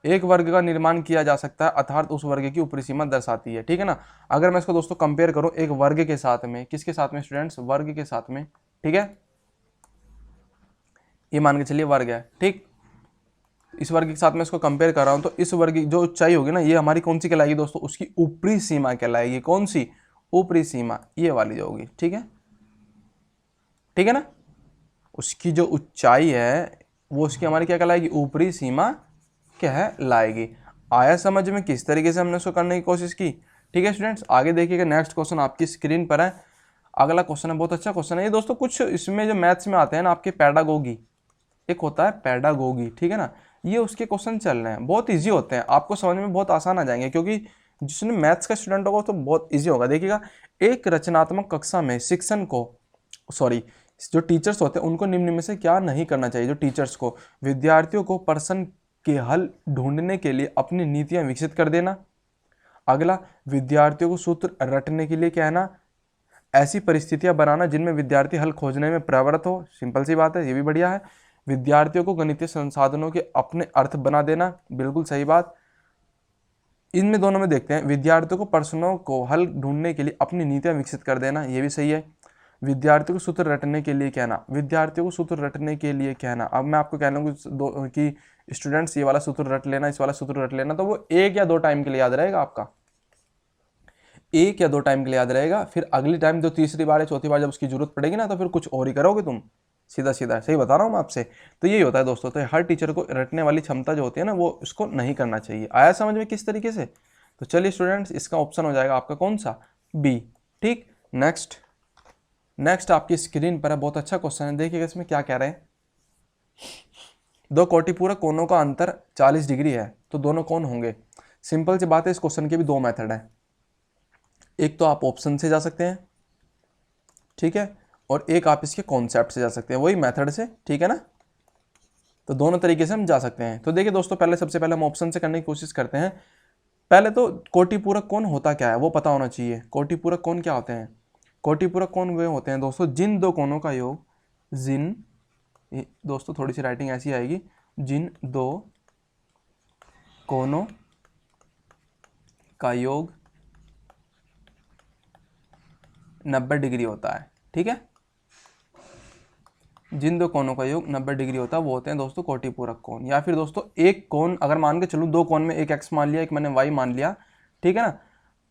एक वर्ग का निर्माण किया जा सकता है अर्थात उस वर्ग की ऊपरी सीमा दर्शाती है, ठीक है ना। अगर मैं इसको दोस्तों कंपेयर करूं एक वर्ग के साथ में, किसके साथ में स्टूडेंट्स, वर्ग के साथ में, ठीक है। ये मान के चलिए वर्ग है, ठीक। इस वर्ग के साथ में इसको कंपेयर कर रहा हूं, तो इस वर्ग की जो ऊंचाई होगी ना, ये हमारी कौन सी कहलाएगी दोस्तों, उसकी ऊपरी सीमा कहलाएगी। कौन सी ऊपरी सीमा, ये वाली जो होगी, ठीक है, ठीक है ना। उसकी जो ऊंचाई है वो उसकी हमारी क्या कहलाएगी, ऊपरी सीमा कहलाएगी। आया समझ में किस तरीके से हमने उसको करने की कोशिश की, ठीक है स्टूडेंट्स। आगे देखिएगा नेक्स्ट क्वेश्चन आपकी स्क्रीन पर है। अगला क्वेश्चन है, बहुत अच्छा क्वेश्चन है ये दोस्तों। कुछ इसमें जो मैथ्स में आते हैं ना आपके पैडागोगी, एक होता है पैडागोगी, ठीक है ना। ये उसके क्वेश्चन चल रहे हैं, बहुत इजी होते हैं, आपको समझ में बहुत आसान आ जाएंगे, क्योंकि जिसने मैथ्स का स्टूडेंट होगा तो बहुत इजी होगा। देखिएगा, एक रचनात्मक कक्षा में शिक्षण को जो टीचर्स होते हैं उनको निम्न में से क्या नहीं करना चाहिए। जो टीचर्स को विद्यार्थियों को प्रश्न के हल ढूंढने के लिए अपनी नीतियां विकसित कर देना। अगला, विद्यार्थियों को सूत्र रटने के लिए कहना, ऐसी परिस्थितियां बनाना जिनमें विद्यार्थी हल खोजने में प्रवृत्त हो, सिंपल सी बात है, ये भी बढ़िया है। विद्यार्थियों को गणितीय संसाधनों के अपने अर्थ बना देना, बिल्कुल सही बात। इनमें दोनों में देखते हैं, विद्यार्थियों को प्रश्नों को हल ढूंढने के लिए अपनी नीतियां विकसित कर देना, ये भी सही है। विद्यार्थियों को सूत्र रटने के लिए कहना, विद्यार्थियों को सूत्र रटने के लिए कहना। अब मैं आपको कह लूँगा कि स्टूडेंट्स ये वाला सूत्र रट लेना, इस वाला सूत्र रट लेना, तो वो 1 या 2 टाइम के लिए याद रहेगा आपका, 1 या 2 टाइम के लिए याद रहेगा। फिर अगली टाइम जो तीसरी बार या चौथी बार जब उसकी जरूरत पड़ेगी ना, तो फिर कुछ और ही करोगे तुम, सीधा सीधा, सही बता रहा हूँ मैं आपसे। तो यही होता है दोस्तों। तो हर टीचर को रटने वाली क्षमता जो होती है ना, वो उसको नहीं करना चाहिए। आया समझ में किस तरीके से। तो चलिए स्टूडेंट्स, इसका ऑप्शन हो जाएगा आपका कौन सा, बी, ठीक। नेक्स्ट आपकी स्क्रीन पर है, बहुत अच्छा क्वेश्चन है, देखिएगा इसमें क्या कह रहे हैं। दो कोटिपूरक कोणों का अंतर 40 डिग्री है, तो दोनों कौन होंगे। सिंपल सी बात है, इस क्वेश्चन के भी 2 मेथड है। एक तो आप ऑप्शन से जा सकते हैं, ठीक है, और एक आप इसके कॉन्सेप्ट से जा सकते हैं, वही मेथड से, ठीक है ना। तो दोनों तरीके से हम जा सकते हैं। तो देखिए दोस्तों, सबसे पहले हम ऑप्शन से करने की कोशिश करते हैं। पहले तो कोटिपूरक कोण होता क्या है वो पता होना चाहिए। कोटिपूरक कोण क्या होते हैं, कोटिपूरक कोण वे होते हैं दोस्तों जिन दो कोणों का योग, दोस्तों थोड़ी सी राइटिंग ऐसी आएगी, जिन दो कोणों का योग 90 डिग्री होता है। ठीक है, जिन दो कोणों का योग 90 डिग्री होता है वो होते हैं दोस्तों कोटिपूरक कोण। या फिर दोस्तों एक कोण अगर मान के चलूँ, दो कोण में एक x मान लिया, एक मैंने y मान लिया, ठीक है ना,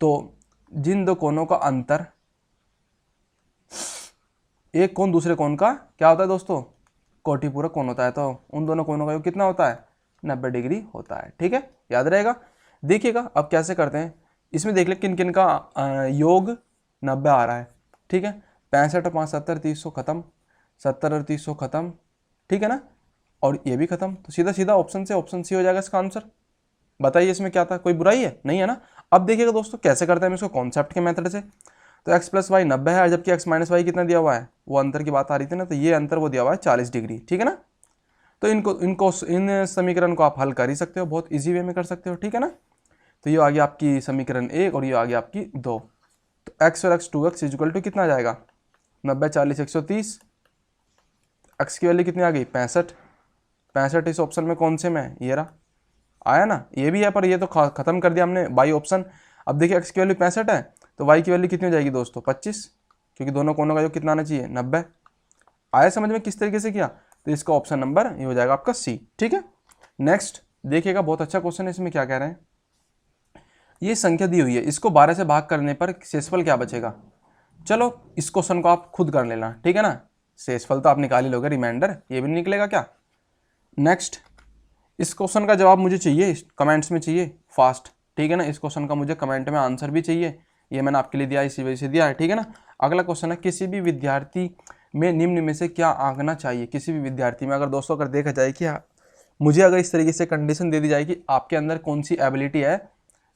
तो जिन दो कोणों का अंतर, एक कोण दूसरे कोण का क्या होता है दोस्तों, कोटिपूरक कोण होता है, तो उन दोनों कोणों का योग कितना होता है, 90 डिग्री होता है। ठीक है, याद रहेगा। देखिएगा अब कैसे करते हैं, इसमें देख ले किन किन का योग 90 आ रहा है। ठीक है, 65 5 70 30 खत्म, 70 और 30 खत्म, ठीक है ना, और ये भी खत्म, तो सीधा सीधा ऑप्शन से ऑप्शन सी हो जाएगा इसका आंसर। बताइए इसमें क्या था, कोई बुराई है नहीं है ना। अब देखिएगा दोस्तों कैसे करते हैं हम इसको, कॉन्सेप्ट के मेथड से। तो x प्लस वाई 90 है, जबकि x माइनस वाई कितना दिया हुआ है, वो अंतर की बात आ रही थी ना, तो ये अंतर वो दिया हुआ है 40 डिग्री। ठीक है ना, तो इन समीकरण को आप हल कर ही सकते हो, बहुत इजी वे में कर सकते हो। ठीक है ना, तो ये आ गया आपकी समीकरण 1 और ये आ गया आपकी 2। तो x और x 2x इक्वल टू कितना आ जाएगा, 90 40 130, x की वैल्यू कितनी आ गई 65, 65 इस ऑप्शन में कौन से में है, ये रहा, आया ना, ये भी है पर ये तो खत्म कर दिया हमने बाई ऑप्शन। अब देखिए x की वैल्यू 65 है तो y की वैल्यू कितनी हो जाएगी दोस्तों 25, क्योंकि दोनों कोनों का योग कितना आना चाहिए 90। आया समझ में किस तरीके से किया, तो इसका ऑप्शन नंबर ये हो जाएगा आपका सी। ठीक है, नेक्स्ट देखिएगा, बहुत अच्छा क्वेश्चन है, इसमें क्या कह रहे हैं, ये संख्या दी हुई है, इसको 12 से भाग करने पर शेषफल क्या बचेगा। चलो इस क्वेश्चन को आप खुद कर लेना, ठीक है ना, शेषफल तो आप निकाल ही लोगे, रिमाइंडर ये भी निकलेगा क्या। नेक्स्ट इस क्वेश्चन का जवाब मुझे चाहिए, कमेंट्स में चाहिए फास्ट, ठीक है ना, इस क्वेश्चन का मुझे कमेंट में आंसर भी चाहिए, ये मैंने आपके लिए दिया इसी वजह से दिया है। ठीक है ना, अगला क्वेश्चन है, किसी भी विद्यार्थी में निम्न में से क्या आंकना चाहिए। किसी भी विद्यार्थी में अगर दोस्तों अगर देखा जाए कि मुझे अगर इस तरीके से कंडीशन दे दी जाए कि आपके अंदर कौन सी एबिलिटी है,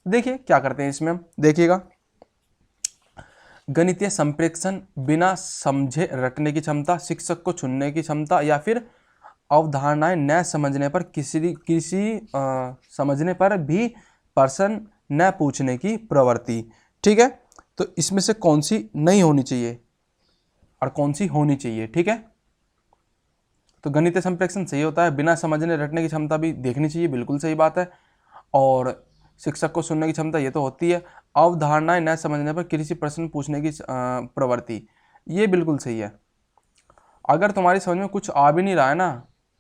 देखिए क्या करते हैं इसमें हम, देखिएगा, गणितीय संप्रेक्षण, बिना समझे रटने की क्षमता, शिक्षक को चुनने की क्षमता, या फिर अवधारणाएं न समझने पर समझने पर भी प्रश्न न पूछने की प्रवृत्ति। ठीक है, तो इसमें से कौन सी नहीं होनी चाहिए और कौन सी होनी चाहिए। ठीक है, तो गणितीय संप्रेक्षण सही होता है, बिना समझने रटने की क्षमता भी देखनी चाहिए, बिल्कुल सही बात है, और शिक्षक को सुनने की क्षमता ये तो होती है, अवधारणाएं न समझने पर किसी प्रश्न पूछने की प्रवृत्ति, ये बिल्कुल सही है। अगर तुम्हारी समझ में कुछ आ भी नहीं रहा है ना,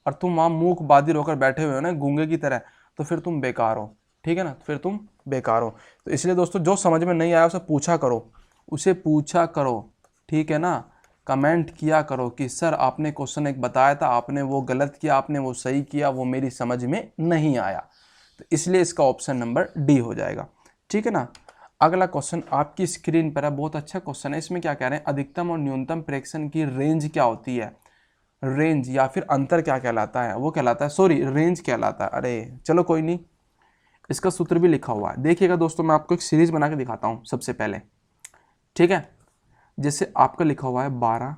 और तुम वहाँ मूक बाधिर होकर बैठे हुए हो ना गूंगे की तरह, तो फिर तुम बेकार हो। ठीक है ना, फिर तुम बेकार हो। तो इसलिए दोस्तों जो समझ में नहीं आया उसे पूछा करो, उसे पूछा करो, ठीक है ना, कमेंट किया करो कि सर आपने क्वेश्चन एक बताया था, आपने वो गलत किया, आपने वो सही किया, वो मेरी समझ में नहीं आया, तो इसलिए इसका ऑप्शन नंबर डी हो जाएगा। ठीक है ना, अगला क्वेश्चन आपकी स्क्रीन पर है, बहुत अच्छा क्वेश्चन है। इसमें क्या कह रहे हैं, अधिकतम और न्यूनतम प्रेक्षण की रेंज क्या होती है, रेंज या फिर अंतर क्या कहलाता है, वो कहलाता है, सॉरी रेंज कहलाता है, अरे चलो कोई नहीं, इसका सूत्र भी लिखा हुआ है। देखिएगा दोस्तों, मैं आपको एक सीरीज बना के दिखाता हूँ सबसे पहले, ठीक है, जैसे आपका लिखा हुआ है 12,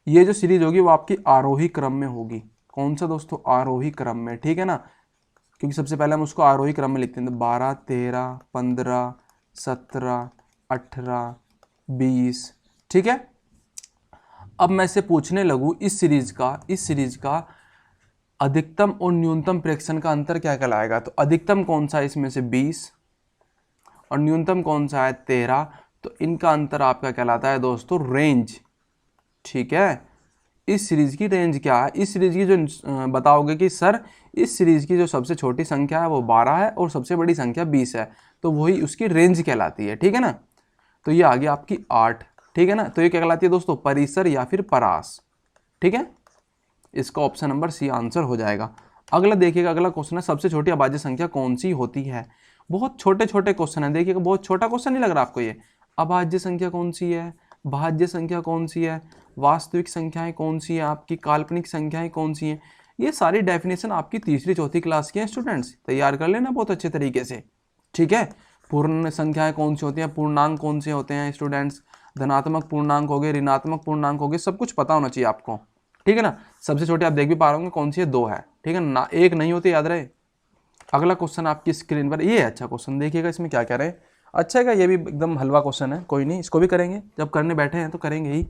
ये जो सीरीज होगी वो आपकी आरोही क्रम में होगी। कौन सा दोस्तों, आरोही क्रम में, ठीक है ना, क्योंकि सबसे पहले हम उसको आरोही क्रम में लिखते हैं, तो 12 13 15 17 18 20, ठीक है। अब मैं इसे पूछने लगूँ इस सीरीज का अधिकतम और न्यूनतम प्रेक्षण का अंतर क्या कहलाएगा, तो अधिकतम कौन सा है इसमें से 20 और न्यूनतम कौन सा है 13, तो इनका अंतर आपका कहलाता है दोस्तों रेंज। ठीक है, इस सीरीज की रेंज क्या है, इस सीरीज की जो बताओगे कि सर इस सीरीज की जो सबसे छोटी संख्या है वो 12 है और सबसे बड़ी संख्या 20 है, तो वही उसकी रेंज कहलाती है। ठीक है ना, तो ये आ गया आपकी 8, ठीक है ना, तो ये क्या कहलाती है दोस्तों, परिसर या फिर परास। ठीक है, इसका ऑप्शन नंबर सी आंसर हो जाएगा। अगला देखिएगा, अगला क्वेश्चन है, सबसे छोटी अभाज्य संख्या कौन सी होती है। बहुत छोटे छोटे क्वेश्चन है, देखिएगा बहुत छोटा क्वेश्चन नहीं लग रहा आपको ये, अभाज्य संख्या कौन सी है, भाज्य संख्या कौन सी है, वास्तविक संख्याएं कौन सी है, आपकी काल्पनिक संख्याएं कौन सी हैं, ये सारी डेफिनेशन आपकी तीसरी चौथी क्लास की हैं स्टूडेंट्स, तैयार कर लेना बहुत अच्छे तरीके से। ठीक है, पूर्ण संख्याएं कौन सी होती हैं, पूर्णांक कौन से होते हैं स्टूडेंट्स, धनात्मक पूर्णांक हो गए, ऋणात्मक पूर्णांक हो गए, सब कुछ पता होना चाहिए आपको। ठीक है ना, सबसे छोटी आप देख भी पा रहे होंगे कौन सी है, 2 है, ठीक है ना, एक नहीं होती, याद रहे। अगला क्वेश्चन आपकी स्क्रीन पर, ये अच्छा क्वेश्चन देखिएगा, इसमें क्या कह रहे हैं, अच्छा है, क्या ये भी एकदम हलवा क्वेश्चन है, कोई नहीं, इसको भी करेंगे, जब करने बैठे हैं तो करेंगे ही।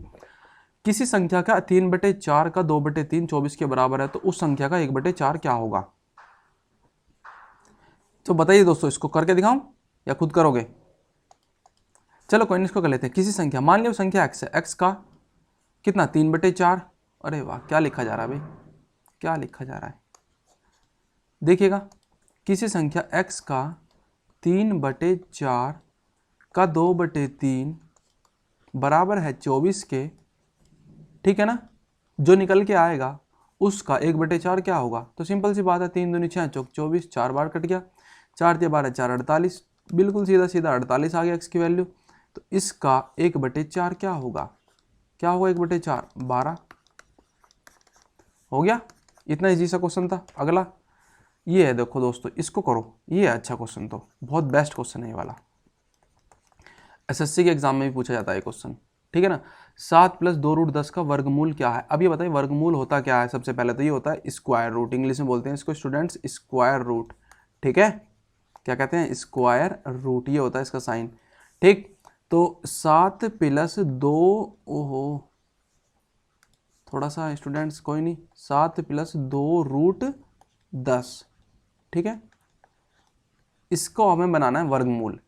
किसी संख्या का 3/4 का 2/3 24 के बराबर है, तो उस संख्या का 1/4 क्या होगा? तो बताइए दोस्तों, इसको करके दिखाऊं या खुद करोगे? चलो कोई नहीं, इसको कर लेते हैं। किसी संख्या, मान लियो संख्या x है, x का कितना 3/4। अरे वाह, क्या लिखा जा रहा है भाई, क्या लिखा जा रहा है, देखिएगा। किसी संख्या x का 3/4 का 2/3 बराबर है 24 के, ठीक है ना, जो निकल के आएगा उसका 1/4 क्या होगा? तो सिंपल सी बात है, 3 दूनी 6 चौक 24, 4 बार कट गया, 4 × 12 4 48, बिल्कुल सीधा सीधा 48 आ गया x की वैल्यू। तो इसका 1/4 क्या होगा? क्या होगा 1/4? 12 हो गया। इतना इजी सा क्वेश्चन था। अगला ये है, देखो दोस्तों, इसको करो, ये है अच्छा क्वेश्चन, तो बहुत बेस्ट क्वेश्चन है ये वाला, एसएससी के एग्जाम में भी पूछा जाता है क्वेश्चन, ठीक है ना। 7 + 2√10 का वर्गमूल क्या है? अब ये बताइए वर्गमूल होता क्या है? सबसे पहले तो ये होता है स्क्वायर रूट, इंग्लिश में बोलते हैं इसको स्टूडेंट्स स्क्वायर रूट, ठीक है, क्या कहते हैं? स्क्वायर रूट, ये होता है इसका साइन, ठीक। तो 7 + 2, ओहो थोड़ा सा स्टूडेंट्स, कोई नहीं, 7 + 2√10, ठीक है, इसको हमें बनाना है वर्गमूल।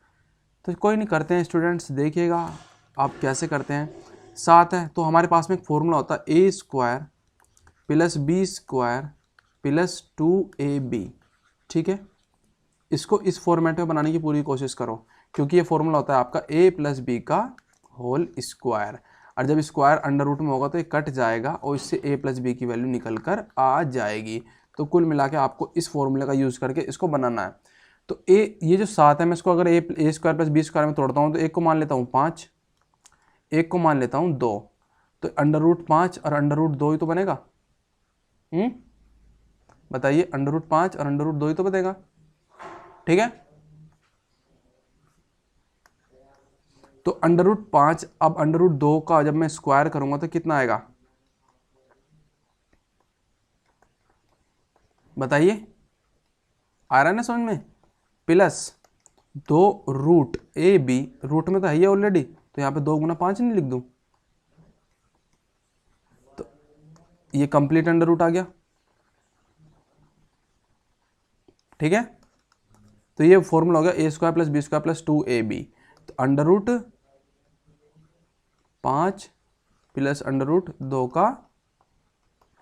तो कोई नहीं, करते हैं स्टूडेंट्स, देखिएगा आप कैसे करते हैं। 7 है तो हमारे पास में एक फॉर्मूला होता है a² + b² + 2ab, ठीक है। इसको इस फॉर्मेट में बनाने की पूरी कोशिश करो, क्योंकि ये फॉर्मूला होता है आपका a + b का होल स्क्वायर, और जब स्क्वायर अंडर रूट में होगा तो ये कट जाएगा और इससे a + b की वैल्यू निकल कर आ जाएगी। तो कुल मिला के आपको इस फॉर्मूले का यूज़ करके इसको बनाना है। तो ये जो 7 है, मैं इसको अगर a² + b² में तोड़ता हूँ तो एक को मान लेता हूँ 5, एक को मान लेता हूँ 2, तो √5 और √2 ही तो बनेगा। बताइए, √5 और √2 ही तो बनेगा, ठीक है। तो √5, अब √2 का जब मैं स्क्वायर करूंगा तो कितना आएगा? बताइए, आ रहा है ना समझ में? प्लस 2√ab, रूट में तो है ही ऑलरेडी, तो यहाँ पे 2 × 5 नहीं लिख दूं? तो ये कंप्लीट अंडर रूट आ गया, ठीक है। तो ये फॉर्मूला हो गया a² + b² + 2ab। तो √5 + √2 का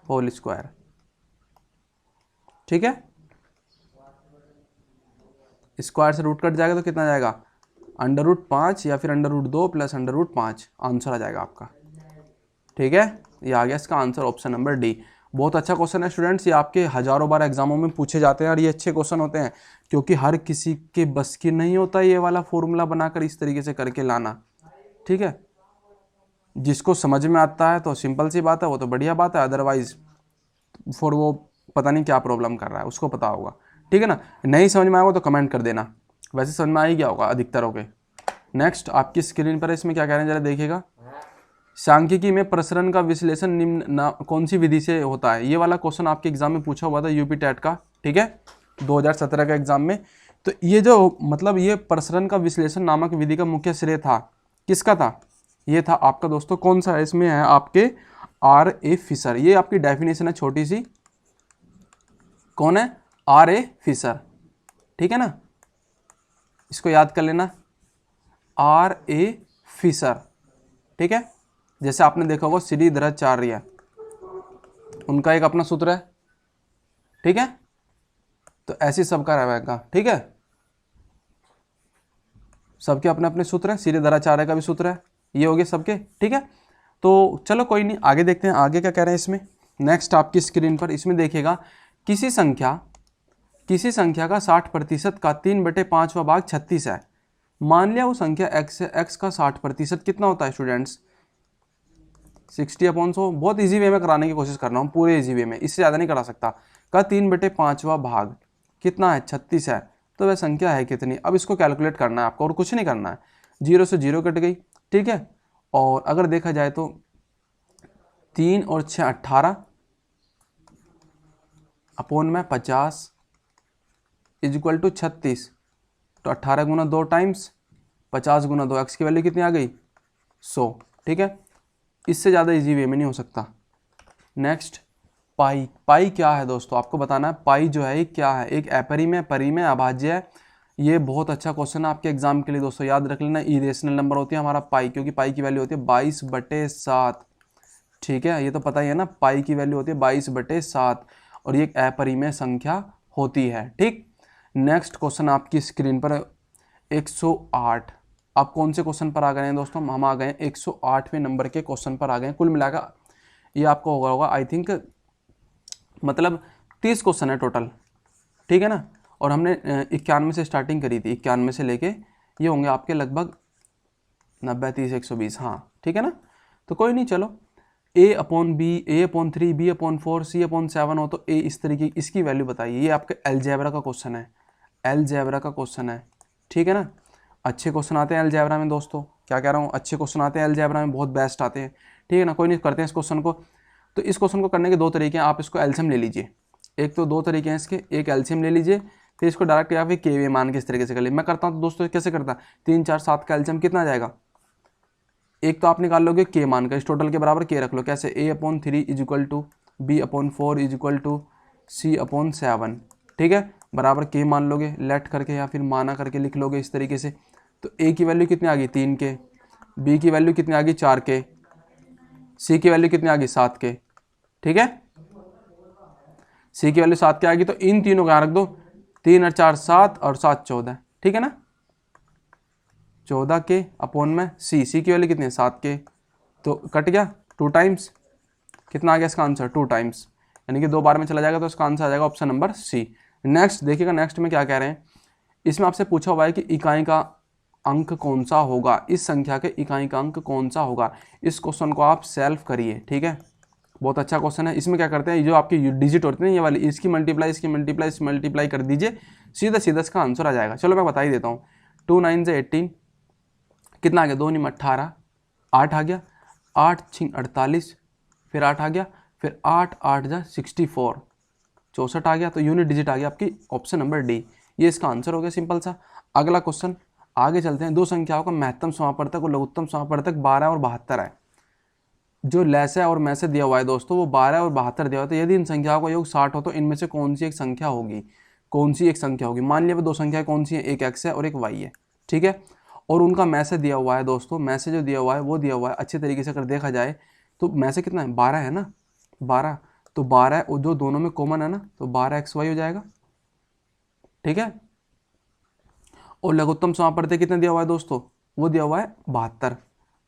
होल स्क्वायर, ठीक है। स्क्वायर से रूट कट जाएगा तो कितना जाएगा? √5 या फिर √2 + √5, आंसर आ जाएगा आपका, ठीक है। ये आ गया इसका आंसर, ऑप्शन नंबर डी। बहुत अच्छा क्वेश्चन है स्टूडेंट्स, ये आपके हजारों बार एग्जामों में पूछे जाते हैं और ये अच्छे क्वेश्चन होते हैं, क्योंकि हर किसी के बस की नहीं होता ये वाला फॉर्मूला बनाकर इस तरीके से करके लाना, ठीक है। जिसको समझ में आता है तो सिंपल सी बात है, वो तो बढ़िया बात है, अदरवाइज फॉर वो पता नहीं क्या प्रॉब्लम कर रहा है, उसको पता होगा, ठीक है ना। नहीं समझ में आएगा तो कमेंट कर देना, वैसे समझ में आ ही गया होगा अधिकतर हो गए। नेक्स्ट आपकी स्क्रीन पर इसमें क्या कह रहे हैं जरा देखिएगा। सांख्यिकी में प्रसरण का विश्लेषण निम्न कौन सी विधि से होता है? ये वाला क्वेश्चन आपके एग्जाम में पूछा हुआ था यूपी टेट का, ठीक है, 2017 का एग्जाम में। तो ये जो मतलब ये प्रसरण का विश्लेषण नामक विधि का मुख्य श्रेय था किसका था? ये था आपका दोस्तों, कौन सा है इसमें है आपके R.A. फिशर। ये आपकी डेफिनेशन है छोटी सी, कौन है? R.A. फिशर, ठीक है ना, इसको याद कर लेना, R.A. फिशर, ठीक है। जैसे आपने देखा होगा श्रीधराचार्य, उनका एक अपना सूत्र है, ठीक है। तो ऐसे सबका रहेगा, ठीक है, सबके अपने अपने सूत्र हैं, श्रीधराचार्य का भी सूत्र है, ये हो गए सबके, ठीक है। तो चलो कोई नहीं, आगे देखते हैं आगे क्या कह रहे हैं इसमें। नेक्स्ट आपकी स्क्रीन पर इसमें देखिएगा, किसी संख्या का 60% का 3/5वां भाग 36 है। मान लिया वो संख्या x है, x का 60% कितना होता है स्टूडेंट्स? 60/100। बहुत इजी वे में कराने की कोशिश कर रहा हूँ, पूरे इजी वे में, इससे ज़्यादा नहीं करा सकता। का 3/5वां भाग कितना है? 36 है। तो वह संख्या है कितनी? अब इसको कैलकुलेट करना है आपको, और कुछ नहीं करना है, 0 से 0 कट गई, ठीक है। और अगर देखा जाए तो 3 और 6 18 अपॉन में 50 = 36, तो 18 × 2 टाइम्स 50 गुना 2, x की वैल्यू कितनी आ गई 100। ठीक है, इससे ज़्यादा इजी वे में नहीं हो सकता। नेक्स्ट पाई। पाई क्या है दोस्तों, आपको बताना है पाई जो है ये क्या है, एक अपरिमेय परिमेय अभाज्य है। ये बहुत अच्छा क्वेश्चन है आपके एग्जाम के लिए दोस्तों, याद रख लेना। इरेशनल नंबर होती है हमारा पाई, क्योंकि पाई की वैल्यू होती है 22/7। ठीक है, ये तो पता ही है ना, पाई की वैल्यू होती है 22/7 और ये एक अपरिमेय संख्या होती है। ठीक, नेक्स्ट क्वेश्चन आपकी स्क्रीन पर 108। आप कौन से क्वेश्चन पर आ गए हैं दोस्तों, हम आ गए हैं 108वें नंबर के क्वेश्चन पर आ गए हैं। कुल मिलाकर ये आपको होगा आई थिंक मतलब 30 क्वेश्चन है टोटल। ठीक है ना, और हमने 91 से स्टार्टिंग करी थी, 91 से लेके ये होंगे आपके लगभग 90, 30, 120। हाँ ठीक है ना, तो कोई नहीं, चलो a/b, a/3, b/4, c/7 हो तो a इस तरीके इसकी वैल्यू बताइए। ये आपके अलजेब्रा का क्वेश्चन है, अलजेब्रा का क्वेश्चन है। ठीक है ना, अच्छे क्वेश्चन आते हैं अलजेब्रा में दोस्तों, क्या कह रहा हूँ, अच्छे क्वेश्चन आते हैं अलजेब्रा में, बहुत बेस्ट आते हैं। ठीक है ना, कोई नहीं, करते हैं इस क्वेश्चन को। तो इस क्वेश्चन को करने के दो तरीके हैं, आप इसको एलसीएम ले लीजिए। एक तो दो तरीके हैं इसके, एक एलसीएम ले लीजिए, फिर इसको डायरेक्ट या फिर केवीए मान के इस तरीके से कर लीजिए। मैं करता हूँ तो दोस्तों कैसे करता, 3, 4, 7 का एलसीएम कितना आ जाएगा, एक तो आप निकाल लोगे के मान का, इस टोटल के बराबर के रख लो। कैसे, a/3 = b/4 = c/7। ठीक है, बराबर के मान लोगे, लेट करके या फिर माना करके लिख लोगे इस तरीके से। तो a की वैल्यू कितनी आ गई 3 के, b की वैल्यू कितनी आ गई 4 के, c की वैल्यू कितनी आ गई 7 के। ठीक है, c की वैल्यू 7 के आ गई, तो इन तीनों को यहाँ रख दो, 3 और 4 7 और 7 14। ठीक है ना, 14 के अपॉन में c की वैल्यू कितनी है 7 के, तो कट गया 2 टाइम्स, कितना आ गया इसका आंसर 2 टाइम्स, यानी कि 2 बार में चला जाएगा, तो इसका आंसर आ जाएगा ऑप्शन नंबर सी। नेक्स्ट देखिएगा, नेक्स्ट में क्या कह रहे हैं, इसमें आपसे पूछा हुआ है कि इकाई का अंक कौन सा होगा, इस संख्या के इकाई का अंक कौन सा होगा। इस क्वेश्चन को आप सेल्फ करिए। ठीक है, बहुत अच्छा क्वेश्चन है। इसमें क्या करते हैं, जो आपकी डिजिट होती है ये वाली, इसकी मल्टीप्लाई इसकी मल्टीप्लाई इस मल्टीप्लाई कर दीजिए, सीधा सीधा इसका आंसर आ जाएगा। चलो मैं बता ही देता हूँ, 2 9 से 18 कितना आ गया, 2 9 18, 8 आ गया, 8 6 48, फिर 8 आ गया, फिर 8 8 जा 64, 64 आ गया, तो यूनिट डिजिट आ गया आपकी ऑप्शन नंबर डी। ये इसका आंसर हो गया, सिंपल सा। अगला क्वेश्चन आगे चलते हैं। दो संख्याओं का महत्तम समापवर्तक और लघुत्तम समापवर्तक 12 और 72 है। जो लैस है और मैं से दिया हुआ है दोस्तों, वो 12 और 72 दिया हुआ है। तो यदि इन संख्याओं का योग 60 हो तो इनमें से कौन सी एक संख्या होगी, कौन सी एक संख्या होगी। मान लिया वो दो संख्या कौन सी है, एक x है और एक y है। ठीक है, और उनका मैसेज दिया हुआ है दोस्तों, मैसेज जो दिया हुआ है वो दिया हुआ है अच्छे तरीके से अगर देखा जाए तो मैसेज कितना है 12 है ना, 12, तो 12 जो दोनों में कॉमन है ना, तो 12xy हो जाएगा। ठीक है, और लघुत्तम समापवर्तक कितना दिया हुआ है दोस्तों, वो दिया हुआ है 72।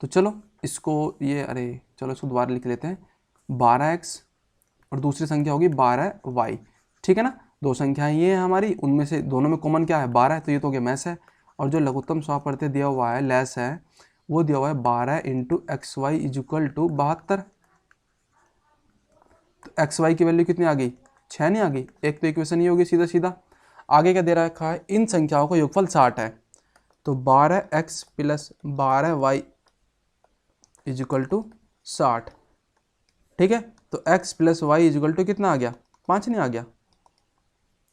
तो चलो इसको ये अरे चलो इसको दोबारा लिख लेते हैं, 12x और दूसरी संख्या होगी 12y। ठीक है ना, दो संख्याएं ये है हमारी, उनमें से दोनों में कॉमन क्या है 12, तो ये तो हो गया मैस है। और जो लघुत्तम समापवर्तक दिया हुआ है लेस है, वो दिया हुआ है 12 × xy = 72। तो xy की वैल्यू कितनी आ गई, 6 नहीं आ गई, एक तो इक्वेशन ही होगी सीधा सीधा। आगे क्या दे रखा है, इन संख्याओं का योगफल 60 है, तो 12x + 12y = 60। ठीक है, तो x + y = कितना आ गया, 5 नहीं आ गया,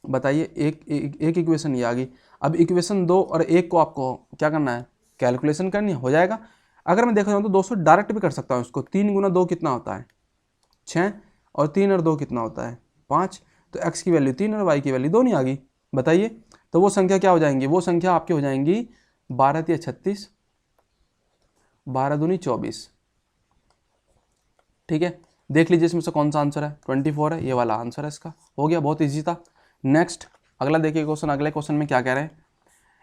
बताइए। एक इक्वेशन ये आ गई। अब इक्वेशन 2 और 1 को आपको क्या करना है, कैलकुलेशन करनी है, हो जाएगा। अगर मैं देखा जाऊँ तो दोस्तों डायरेक्ट भी कर सकता हूँ इसको, 3 × 2 कितना होता है 6, और 3 और 2 कितना होता है 5, तो x की वैल्यू 3 और y की वैल्यू 2 नहीं आ गई, बताइए। तो वो संख्या क्या हो जाएंगी, वो संख्या आपकी हो जाएंगी 12 × 36, 12 दूनी 24। ठीक है, देख लीजिए इसमें से कौन सा आंसर है, 24 है, ये वाला आंसर है इसका, हो गया, बहुत ईजी था। नेक्स्ट अगला देखिए क्वेश्चन, अगले क्वेश्चन में क्या कह रहे हैं।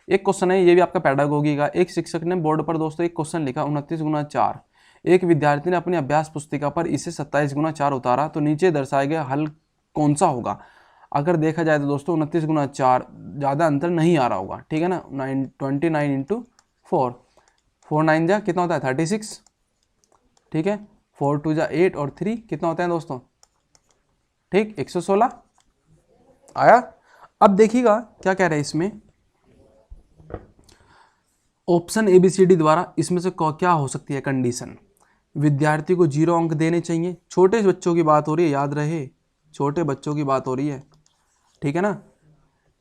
एक क्वेश्चन है, ये भी आपका पेडागोगी का। एक शिक्षक ने बोर्ड पर दोस्तों एक क्वेश्चन लिखा 29 × 4। एक विद्यार्थी ने अपनी अभ्यास पुस्तिका पर इसे 27 × 4 उतारा, तो नीचे दर्शाए गए हल कौन सा होगा। अगर देखा जाए तो दोस्तों 29 × 4 ज़्यादा अंतर नहीं आ रहा होगा। ठीक है ना, 29 × 4, 4 9 जा कितना होता है 36। ठीक है, 4 2 जा 8 और 3 कितना होता है दोस्तों, ठीक 116 आया। अब देखिएगा क्या कह रहे हैं इसमें, ऑप्शन ABCD द्वारा इसमें से क्या हो सकती है कंडीशन। विद्यार्थी को 0 अंक देने चाहिए, छोटे बच्चों की बात हो रही है, याद रहे छोटे बच्चों की बात हो रही है। ठीक है ना,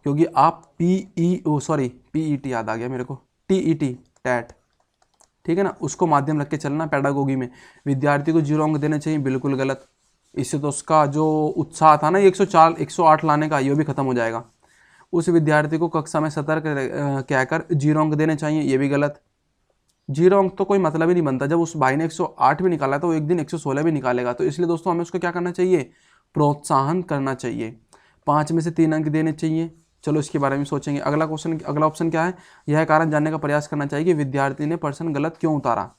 क्योंकि आप PET याद आ गया मेरे को, TET टैट, ठीक है ना, उसको माध्यम रख के चलना। पेडागोगी में विद्यार्थी को 0 अंक देने चाहिए, बिल्कुल गलत। इससे तो उसका जो उत्साह था ना 104 108 लाने का, ये भी खत्म हो जाएगा। उस विद्यार्थी को कक्षा में सतर्क कहकर 0 अंक देने चाहिए, ये भी गलत। 0 अंक तो कोई मतलब ही नहीं बनता। जब उस भाई ने 108 भी निकाला तो एक दिन 116 भी निकालेगा। तो इसलिए दोस्तों हमें उसको क्या करना चाहिए, प्रोत्साहन करना चाहिए। 5 में से 3 अंक देने चाहिए। चलो इसके बारे में सोचेंगे। अगला ऑप्शन क्या है, यह कारण जानने का प्रयास करना चाहिए कि विद्यार्थी ने प्रश्न गलत क्यों उतारा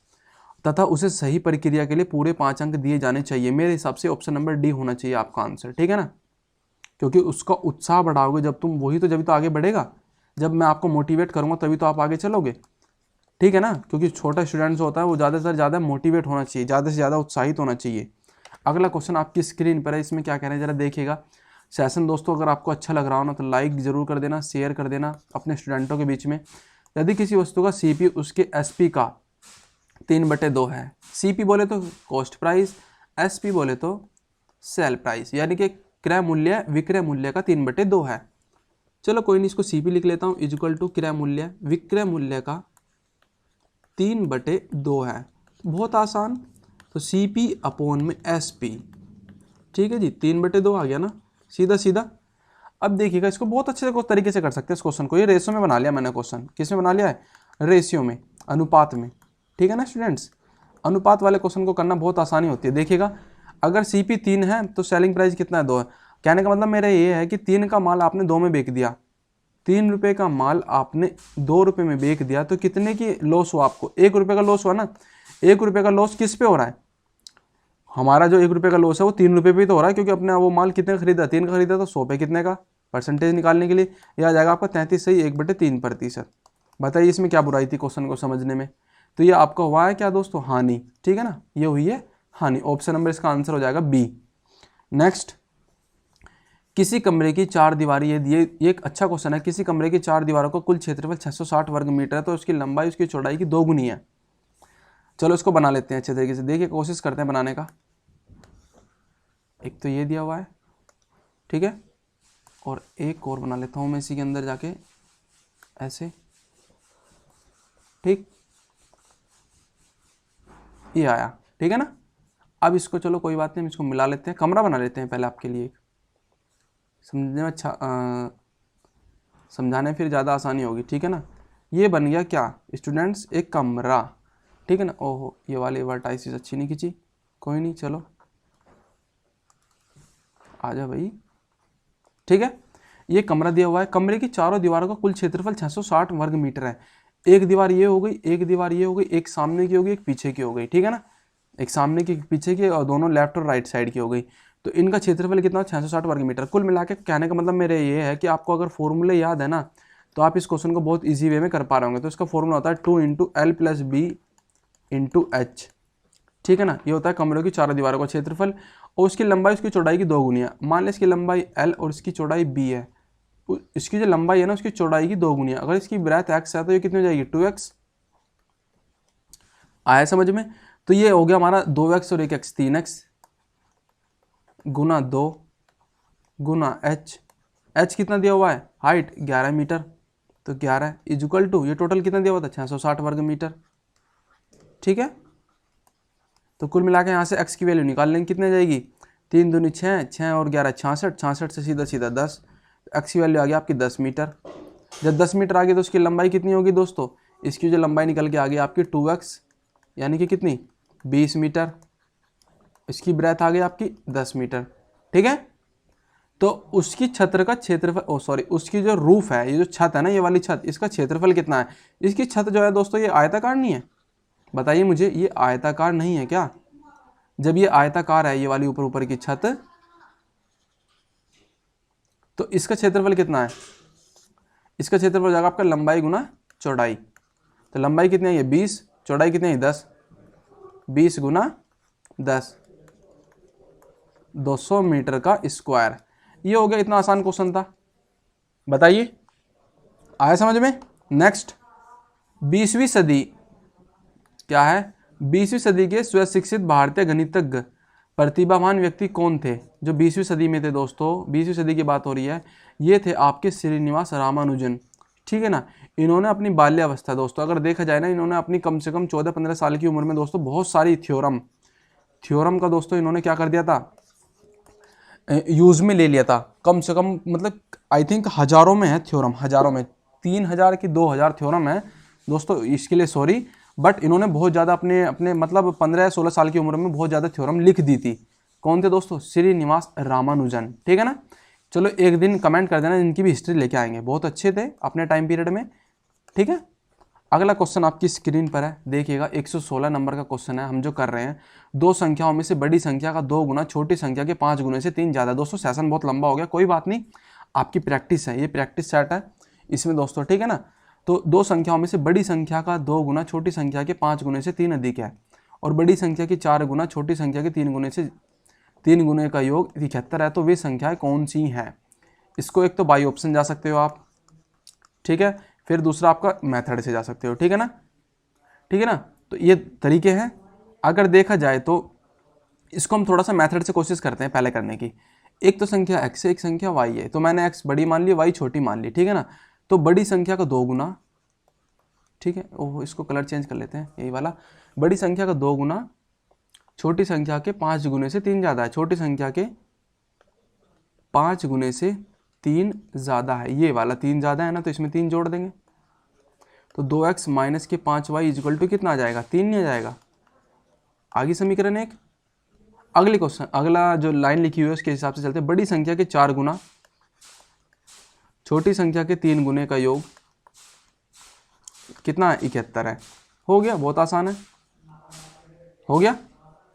तथा उसे सही प्रक्रिया के लिए पूरे 5 अंक दिए जाने चाहिए। मेरे हिसाब से ऑप्शन नंबर डी होना चाहिए आपका आंसर, ठीक है ना, क्योंकि उसका उत्साह बढ़ाओगे जब तुम, वही तो जब तो आगे बढ़ेगा। जब मैं आपको मोटिवेट करूंगा तभी तो आप आगे चलोगे, ठीक है ना, क्योंकि छोटा स्टूडेंट जो होता है वो ज़्यादा से ज़्यादा मोटिवेट होना चाहिए, ज़्यादा से ज़्यादा उत्साहित होना चाहिए। अगला क्वेश्चन आपकी स्क्रीन पर है, इसमें क्या कह रहे हैं जरा देखिएगा। सेशन दोस्तों अगर आपको अच्छा लग रहा हो ना तो लाइक ज़रूर कर देना, शेयर कर देना अपने स्टूडेंटों के बीच में। यदि किसी वस्तु का सीपी उसके एसपी का 3/2 है, सीपी बोले तो कॉस्ट प्राइस, एसपी बोले तो सेल प्राइस, यानी कि क्रय मूल्य विक्रय मूल्य का 3/2 है। चलो कोई नहीं, इसको सीपी लिख लेता हूँ, इक्वल टू क्रय मूल्य विक्रय मूल्य का 3/2 है। बहुत आसान, तो सीपी अपॉन में एसपी, ठीक है जी, 3/2 आ गया ना, सीधा सीधा। अब देखिएगा इसको बहुत अच्छे तरीके से कर सकते हैं इस क्वेश्चन को। ये रेशियो में बना लिया मैंने क्वेश्चन, किस में बना लिया है, रेशियो में, अनुपात में, ठीक है ना स्टूडेंट्स। अनुपात वाले क्वेश्चन को करना बहुत आसानी होती है। देखिएगा अगर सीपी 3 है तो सेलिंग प्राइस कितना है, 2 है। कहने का मतलब मेरा ये है कि 3 का माल आपने 2 में बेच दिया, 3 रुपये का माल आपने 2 रुपये में बेच दिया, तो कितने की लॉस हुआ आपको, 1 रुपये का लॉस हुआ ना। 1 रुपये का लॉस किस पे हो रहा है, हमारा जो 1 रुपये का लॉस है वो 3 रुपये पे तो हो रहा है, क्योंकि अपने वो माल कितने का खरीदा, 3 का खरीदा, तो 100 पे कितने का, परसेंटेज निकालने के लिए यह आ जाएगा आपका 33 सही 1/3%। बताइए इसमें क्या बुराई थी क्वेश्चन को समझने में। तो ये आपका हुआ है क्या दोस्तों, हानि, ठीक है ना, ये हुई है हानि। ऑप्शन नंबर इसका आंसर हो जाएगा बी। नेक्स्ट, किसी कमरे की 4 दीवारी, ये एक अच्छा क्वेश्चन है। किसी कमरे की 4 दीवारों का कुल क्षेत्रफल 660 वर्ग मीटर है, तो उसकी लंबाई उसकी चौड़ाई की 2 गुनी है। चलो इसको बना लेते हैं अच्छे तरीके से, देखिए कोशिश करते हैं बनाने का। एक तो ये दिया हुआ है, ठीक है, और एक और बना लेता हूँ मैं इसी के अंदर जाके ऐसे, ठीक, ये आया, ठीक है ना। अब इसको चलो कोई बात नहीं, हम इसको मिला लेते हैं, कमरा बना लेते हैं पहले आपके लिए, समझने में अच्छा समझाने फिर ज़्यादा आसानी होगी, ठीक है ना। ये बन गया क्या स्टूडेंट्स, एक कमरा, ठीक है ना। ओहो ये वाली वर्टाइसिस अच्छी नहीं खींची, कोई नहीं, चलो आ जा भाई, ठीक है। ये कमरा दिया हुआ है, कमरे की चारों दीवारों का कुल क्षेत्रफल 660 वर्ग मीटर है। एक दीवार ये हो गई, एक दीवार ये हो गई, एक सामने की हो गई, एक पीछे की हो गई, ठीक है ना, एक सामने की पीछे की, और दोनों लेफ्ट और राइट साइड की हो गई। तो इनका क्षेत्रफल कितना, 660 वर्ग मीटर। कुल मिला के कहने का मतलब मेरे ये है कि आपको अगर फॉर्मूले याद है ना तो आप इस क्वेश्चन को बहुत ईजी वे में कर पा रहे होंगे। तो इसका फॉर्मूला होता है 2 × L + B × H, ठीक है ना। ये होता है कमरों की चारों दीवारों का क्षेत्रफल, और उसकी लंबाई उसकी चौड़ाई की 2 गुनी है। मान लें इसकी लंबाई L और इसकी चौड़ाई B है, इसकी जो लंबाई है ना उसकी चौड़ाई की 2 गुनी है। अगर इसकी ब्रेथ x है तो ये कितनी हो जाएगी, 2x। आया समझ में। तो ये हो गया हमारा 2x और 1x, 3x गुना 2 गुना h कितना दिया हुआ है, हाइट 11 मीटर, तो 11 इक्वल टू, ये टोटल कितना दिया हुआ था, 660 वर्ग मीटर, ठीक है। तो कुल मिला के यहाँ से x की वैल्यू निकाल लेंगे, कितने जाएगी, 3 दूनी 6, 6 और 11 66, 66 से सीधा सीधा 10, x की वैल्यू आ गई आपकी 10 मीटर। जब 10 मीटर आ गई तो उसकी लंबाई कितनी होगी दोस्तों, इसकी जो लंबाई निकल के आ गई आपकी 2x, यानी कि कितनी 20 मीटर। इसकी ब्रेथ आ गई आपकी 10 मीटर, ठीक है। तो उसकी छत्र का क्षेत्रफल, उसकी जो रूफ है, ये जो छत है ना, ये वाली छत, इसका क्षेत्रफल कितना है। इसकी छत जो है दोस्तों ये आयताकार नहीं है, बताइए मुझे, ये आयताकार नहीं है क्या। जब ये आयताकार है, ये वाली ऊपर की छत, तो इसका क्षेत्रफल कितना है, इसका क्षेत्रफल हो जाएगा आपका लंबाई गुना चौड़ाई। तो लंबाई कितनी है ये 20, चौड़ाई कितनी है 10, 20 गुना 10, 200 मीटर का स्क्वायर। ये हो गया, इतना आसान क्वेश्चन था, बताइए आया समझ में। नेक्स्ट, 20वीं सदी क्या है, 20वीं सदी के स्वशिक्षित भारतीय गणितज्ञ प्रतिभावान व्यक्ति कौन थे जो 20वीं सदी में थे दोस्तों। 20वीं सदी की बात हो रही है, ये थे आपके श्रीनिवास रामानुजन, ठीक है ना। इन्होंने अपनी बाल्यावस्था दोस्तों अगर देखा जाए ना, इन्होंने अपनी कम से कम 14-15 साल की उम्र में दोस्तों बहुत सारी थ्योरम का दोस्तों इन्होंने क्या कर दिया था, यूज में ले लिया था। कम से कम मतलब आई थिंक हजारों में है थ्योरम, हजारों में 3000 की 2000 थ्योरम है दोस्तों, इसके लिए सॉरी। बट इन्होंने बहुत ज़्यादा अपने अपने मतलब 15 या 16 साल की उम्र में बहुत ज़्यादा थ्योरम लिख दी थी। कौन थे दोस्तों? श्रीनिवास रामानुजन, ठीक है ना। चलो एक दिन कमेंट कर देना, इनकी भी हिस्ट्री लेके आएंगे, बहुत अच्छे थे अपने टाइम पीरियड में, ठीक है। अगला क्वेश्चन आपकी स्क्रीन पर है, देखिएगा 116 नंबर का क्वेश्चन है। हम जो कर रहे हैं, दो संख्याओं में से बड़ी संख्या का 2 गुना छोटी संख्या के 5 गुने से 3 ज़्यादा। दोस्तों सेशन बहुत लंबा हो गया, कोई बात नहीं, आपकी प्रैक्टिस है, ये प्रैक्टिस सेट है इसमें दोस्तों, ठीक है ना। तो दो संख्याओं में से बड़ी संख्या का 2 गुना छोटी संख्या के 5 गुने से 3 अधिक है, और बड़ी संख्या की 4 गुना छोटी संख्या के 3 गुने का योग 71 है, तो वे संख्याएं कौन सी हैं? इसको एक तो बाई ऑप्शन जा सकते हो आप, ठीक है, फिर दूसरा आपका मेथड से जा सकते हो, ठीक है ना, ठीक है ना। तो ये तरीके हैं। अगर देखा जाए तो इसको हम थोड़ा सा मेथड से कोशिश करते हैं पहले करने की। एक तो संख्या x है, एक संख्या y है, तो मैंने x बड़ी मान ली, y छोटी मान ली, ठीक है ना। तो बड़ी संख्या का 2 गुना, ठीक है, ओह इसको कलर चेंज कर लेते हैं, यही वाला, बड़ी संख्या का 2 गुना छोटी संख्या के 5 गुने से 3 ज़्यादा है, छोटी संख्या के 5 गुने से 3 ज़्यादा है, ये वाला 3 ज़्यादा है ना, तो इसमें 3 जोड़ देंगे, तो 2x माइनस के 5y इक्वल टू कितना आ जाएगा? 3 नहीं आ जाएगा। आगे समीकरण एक। अगले क्वेश्चन, अगला जो लाइन लिखी हुई है उसके हिसाब से चलते हैं। बड़ी संख्या के 4 गुना छोटी संख्या के 3 गुने का योग कितना है? 71 है। हो गया, बहुत आसान है, हो गया,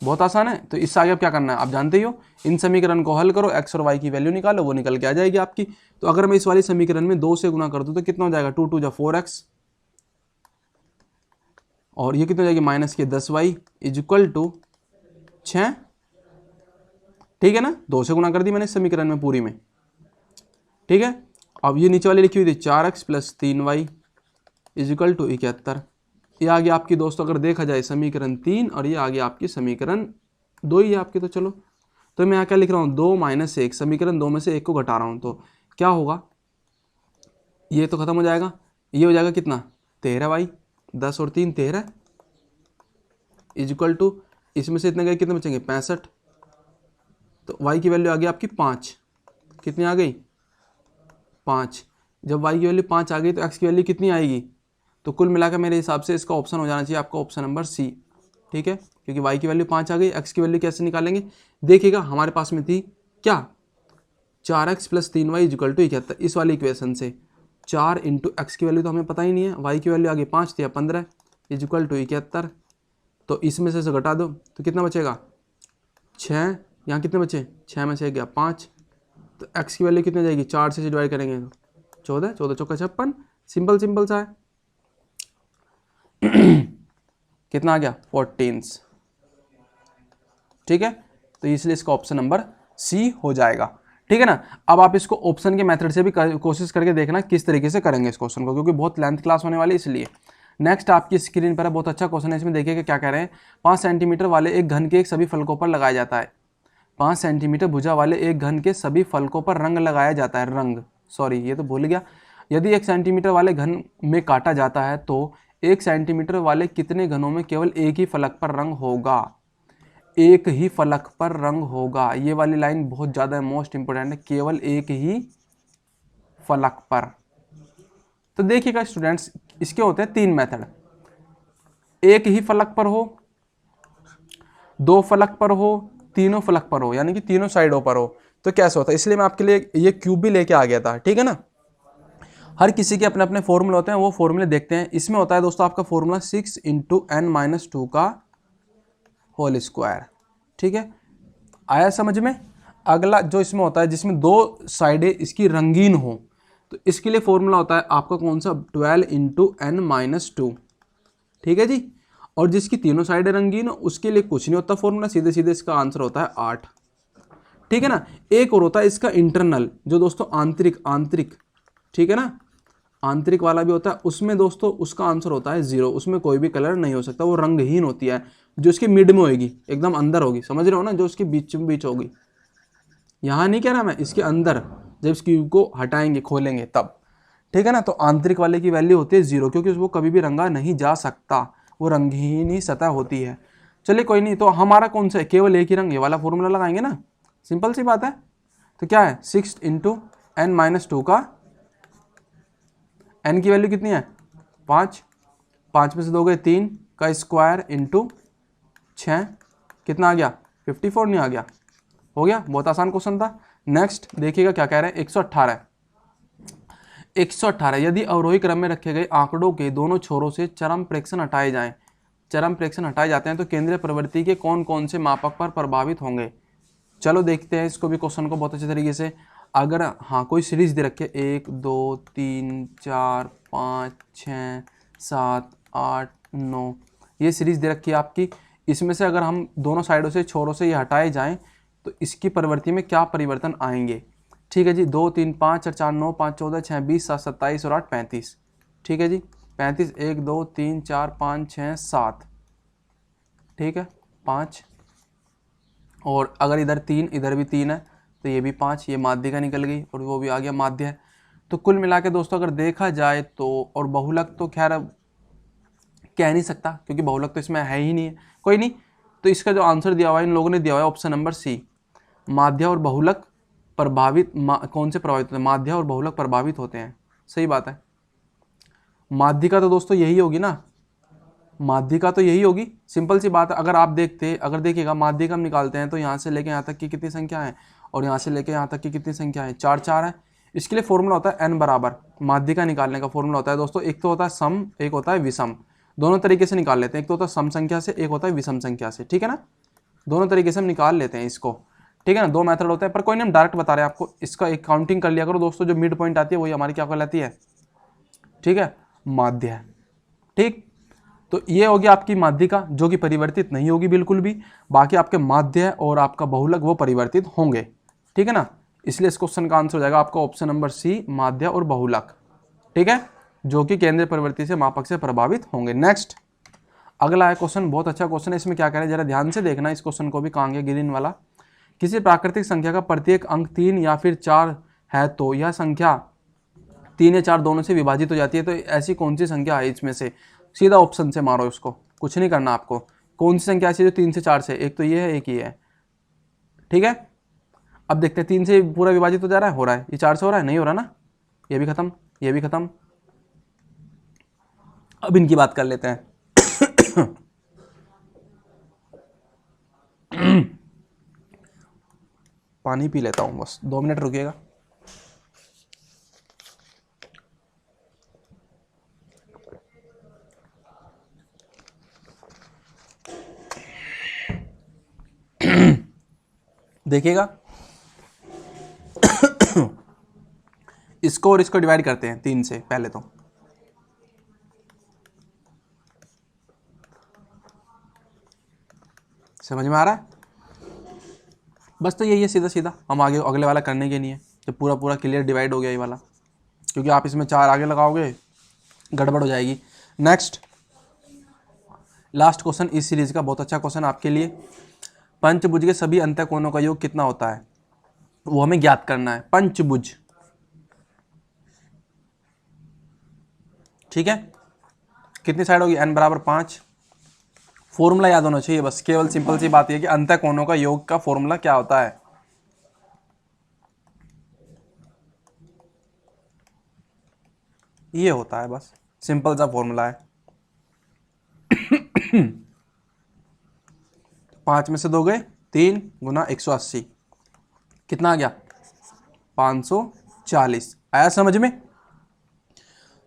बहुत आसान है। तो इससे आगे अब क्या करना है आप जानते ही हो, इन समीकरण को हल करो, x और y की वैल्यू निकालो, वो निकल के आ जाएगी आपकी। तो अगर मैं इस वाली समीकरण में 2 से गुना कर दूं तो कितना हो जाएगा? 2 2 जा 4x, और ये कितना हो जाएगी? माइनस के 10y इक्वल टू 6, ठीक है ना। 2 से गुना कर दी मैंने इस समीकरण में पूरी में, ठीक है। अब ये नीचे वाली लिखी हुई थी 4x plus 3y equal to 71। ये आ गया आपकी दोस्तों, अगर देखा जाए समीकरण 3, और ये आ गया आपकी समीकरण 2 ही है आपकी। तो चलो, तो मैं यहाँ क्या लिख रहा हूँ? 2 माइनस 1, समीकरण 2 में से 1 को घटा रहा हूँ, तो क्या होगा? ये तो खत्म हो जाएगा, ये हो जाएगा कितना? 13y, 10 और 3 13 इक्वल टू, इसमें से इतने गए, कितने बचेंगे? 65। तो y की वैल्यू आ गई आपकी 5, कितनी आ गई? 5। जब y की वैल्यू 5 आ गई तो x की वैल्यू कितनी आएगी? तो कुल मिलाकर मेरे हिसाब से इसका ऑप्शन हो जाना चाहिए आपका ऑप्शन नंबर सी, ठीक है, क्योंकि y की वैल्यू 5 आ गई। x की वैल्यू कैसे निकालेंगे? देखिएगा हमारे पास में थी क्या? 4x plus 3y equal to 71। इस वाली इक्वेशन से 4 इंटू एक्स की वैल्यू तो हमें पता ही नहीं है, y की वैल्यू आगे 5 थी, 15 इक्वल टू 71। तो इसमें से घटा दो तो कितना बचेगा? 6। यहाँ कितने बचे? 6 में से गया 5, तो x की वैल्यू कितनी हो जाएगी? 4 से डिवाइड करेंगे तो 14, 14 चौका 56। सिंपल सिंपल सा है। कितना आ गया? 14, ठीक है। तो इसलिए इसका ऑप्शन नंबर सी हो जाएगा, ठीक है ना। अब आप इसको ऑप्शन के मेथड से भी कोशिश करके देखना किस तरीके से करेंगे इस क्वेश्चन को, क्योंकि बहुत लेंथ क्लास होने वाली है इसलिए। नेक्स्ट आपकी स्क्रीन पर है, बहुत अच्छा क्वेश्चन है, इसमें देखिए कि क्या कह रहे हैं। 5 सेंटीमीटर वाले एक घन के सभी फलकों पर लगाया जाता है। 5 सेंटीमीटर भुजा वाले एक घन के सभी फलकों पर रंग लगाया जाता है, रंग, सॉरी ये तो भूल गया। यदि 1 सेंटीमीटर वाले घन में काटा जाता है तो 1 सेंटीमीटर वाले कितने घनों में केवल एक ही फलक पर रंग होगा? एक ही फलक पर रंग होगा, ये वाली लाइन बहुत ज़्यादा मोस्ट इंपोर्टेंट है, केवल एक ही फलक पर। तो देखिएगा स्टूडेंट्स, इसके होते हैं 3 मेथड। एक ही फलक पर हो, 2 फलक पर हो, तीनों फलक पर हो, यानी कि तीनों साइडों पर हो, तो कैसे होता है। इसलिए मैं आपके लिए ये क्यूब भी लेके आ गया था, ठीक है ना। हर किसी के अपने अपने फॉर्मूले होते हैं, वो फॉर्मूले देखते हैं। इसमें होता है दोस्तों आपका फॉर्मूला 6 इंटू n-2 का होल स्क्वायर, ठीक है, आया समझ में। अगला जो इसमें होता है जिसमें 2 साइडें इसकी रंगीन हो, तो इसके लिए फॉर्मूला होता है आपका कौन सा? 12 इंटू n-2, ठीक है जी। और जिसकी तीनों साइडें रंगीन हो उसके लिए कुछ नहीं होता फॉर्मूला, सीधे सीधे इसका आंसर होता है 8, ठीक है ना। एक और होता है इसका इंटरनल, जो दोस्तों आंतरिक, ठीक है ना, आंतरिक वाला भी होता है, उसमें दोस्तों उसका आंसर होता है 0, उसमें कोई भी कलर नहीं हो सकता, वो रंगहीन होती है, जो इसके मिड में होगी, एकदम अंदर होगी, समझ रहे हो ना, जो इसके बीच होगी। यहाँ नहीं कह रहा मैं, इसके अंदर जब इस क्यूब को हटाएंगे खोलेंगे तब, ठीक है ना। तो आंतरिक वाले की वैल्यू होती है 0, क्योंकि वो कभी भी रंगा नहीं जा सकता, वो रंगहीन ही सतह होती है। चलिए कोई नहीं, तो हमारा कौन सा है, केवल एक ही रंग, ये वाला फॉर्मूला लगाएंगे ना, सिंपल सी बात है। तो क्या है 6 इंटू n-2 का n की वैल्यू कितनी है 5, 5 में से 2 गए 3 का स्क्वायर इंटू 6, कितना आ गया 54, नहीं आ गया, हो गया। बहुत आसान क्वेश्चन था। नेक्स्ट देखिएगा क्या कह रहे हैं 118, 118 यदि अवरोही क्रम में रखे गए आंकड़ों के दोनों छोरों से चरम प्रेक्षण हटाए जाएं, चरम प्रेक्षण हटाए जाते हैं तो केंद्रीय प्रवृत्ति के कौन कौन से मापक पर प्रभावित होंगे। चलो देखते हैं इसको भी, क्वेश्चन को बहुत अच्छे तरीके से। अगर हाँ कोई सीरीज दे रखे 1 2 3 4 5 6 7 8 9, ये सीरीज दे रखी है आपकी। इसमें से अगर हम दोनों साइडों से छोरों से ये हटाए जाएं तो इसकी प्रवृत्ति में क्या परिवर्तन आएंगे। ठीक है जी, 2 3 5 4 9 5 14 6 20 7 27 और 8 35। ठीक है जी, 35 1 2 3 4 5 6 7, ठीक है 5, और अगर इधर 3 इधर भी 3 है तो ये भी 5, ये माध्य का निकल गई और वो भी आ गया माध्य है। तो कुल मिला के दोस्तों अगर देखा जाए तो, और बहुलक तो खैर कह नहीं सकता क्योंकि बहुलक तो इसमें है ही नहीं है, कोई नहीं। तो इसका जो आंसर दिया हुआ है इन लोगों ने दिया हुआ है ऑप्शन नंबर सी, माध्य और बहुलक प्रभावित, कौन से प्रभावित होते हैं, माध्य और बहुलक प्रभावित होते हैं। सही बात है, माध्यिका तो दोस्तों यही होगी ना, माध्यिका तो यही होगी, सिंपल सी बात है। अगर आप अगर देखिएगा माध्यिका हम निकालते हैं तो यहाँ से लेके यहाँ तक की कितनी संख्या है और यहाँ से लेके यहाँ तक की कितनी संख्या है, 4 4 है। इसके लिए फॉर्मूला होता है n बराबर, माध्यिका निकालने का फॉर्मूला होता है दोस्तों, एक तो होता है सम, एक होता है विषम। दोनों तरीके से निकाल लेते हैं, एक तो होता है सम संख्या से, एक होता है विषम संख्या से, ठीक है ना। दोनों तरीके से हम निकाल लेते हैं इसको, ठीक है ना। 2 मेथड होते हैं, पर कोई नहीं हम डायरेक्ट बता रहे हैं आपको। इसका एक काउंटिंग कर लिया करो दोस्तों, जो मिड पॉइंट आती है वही हमारी क्या कहलाती है, ठीक है, माध्य है। ठीक, तो ये होगी आपकी माध्यिका जो कि परिवर्तित नहीं होगी बिल्कुल भी, बाकी आपके माध्य और आपका बहुलक वो परिवर्तित होंगे, ठीक है ना। इसलिए इस क्वेश्चन का आंसर हो जाएगा आपका ऑप्शन नंबर सी, माध्य और बहुलक, ठीक है, जो कि केंद्रीय प्रवृत्ति से मापक से प्रभावित होंगे। नेक्स्ट अगला है क्वेश्चन, बहुत अच्छा क्वेश्चन है। इसमें क्या कह रहे हैं जरा ध्यान से देखना इस क्वेश्चन को भी, कहांगे ग्रीन वाला। किसी प्राकृतिक संख्या का प्रत्येक अंक 3 या फिर 4 है तो यह संख्या 3 या 4 दोनों से विभाजित हो जाती है, तो ऐसी कौन सी संख्या है इसमें से। सीधा ऑप्शन से मारो इसको, कुछ नहीं करना आपको। कौन सी संख्या ऐसी जो 3 से 4 से, एक तो ये है एक ये है, ठीक है। अब देखते हैं 3 से पूरा विभाजित हो जा रहा है, हो रहा है, ये 4 से हो रहा है, नहीं हो रहा ना, ये भी खत्म, ये भी खत्म। अब इनकी बात कर लेते हैं। पानी पी लेता हूं बस, 2 मिनट रुकिएगा। देखिएगा इसको और इसको डिवाइड करते हैं 3 से पहले तो, समझ में आ रहा है। बस तो यही है, सीधा सीधा हम आगे अगले वाला करने के नहीं है, जब पूरा पूरा क्लियर डिवाइड हो गया ये वाला, क्योंकि आप इसमें 4 आगे लगाओगे गड़बड़ हो जाएगी। नेक्स्ट लास्ट क्वेश्चन इस सीरीज का, बहुत अच्छा क्वेश्चन आपके लिए। पंचभुज के सभी अंतःकोणों का योग कितना होता है, वो हमें ज्ञात करना है। पंचभुज, ठीक है, कितनी साइड होगी, n बराबर 5। फॉर्मूला याद होना चाहिए बस, केवल सिंपल सी बात यह कि अंतःकोणों का योग का फॉर्मूला क्या होता है। ये होता है बस, सिंपल सा फॉर्मूला है। 5 में से 2 गए 3 गुना 180, कितना आ गया 540, आया समझ में।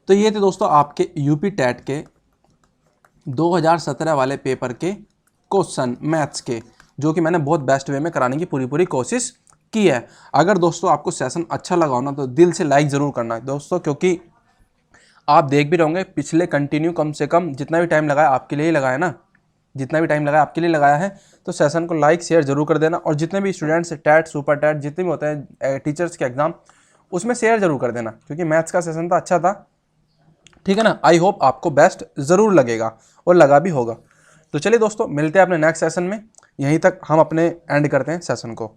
तो ये थे दोस्तों आपके यूपी टेट के 2017 वाले पेपर के क्वेश्चन मैथ्स के, जो कि मैंने बहुत बेस्ट वे में कराने की पूरी कोशिश की है। अगर दोस्तों आपको सेशन अच्छा लगा हो ना तो दिल से लाइक ज़रूर करना है दोस्तों, क्योंकि आप देख भी रहोगे पिछले कंटिन्यू कम से कम जितना भी टाइम लगाया आपके लिए ही लगाया ना, जितना भी टाइम लगाया आपके लिए लगाया है। तो सेशन को लाइक शेयर जरूर कर देना, और जितने भी स्टूडेंट्स टैट सुपर टैट जितने भी होते हैं टीचर्स के एग्जाम, उसमें शेयर जरूर कर देना, क्योंकि मैथ्स का सेशन था, अच्छा था, ठीक है ना। आई होप आपको बेस्ट ज़रूर लगेगा और लगा भी होगा। तो चलिए दोस्तों मिलते हैं अपने नेक्स्ट सेशन में, यहीं तक हम अपने एंड करते हैं सेशन को।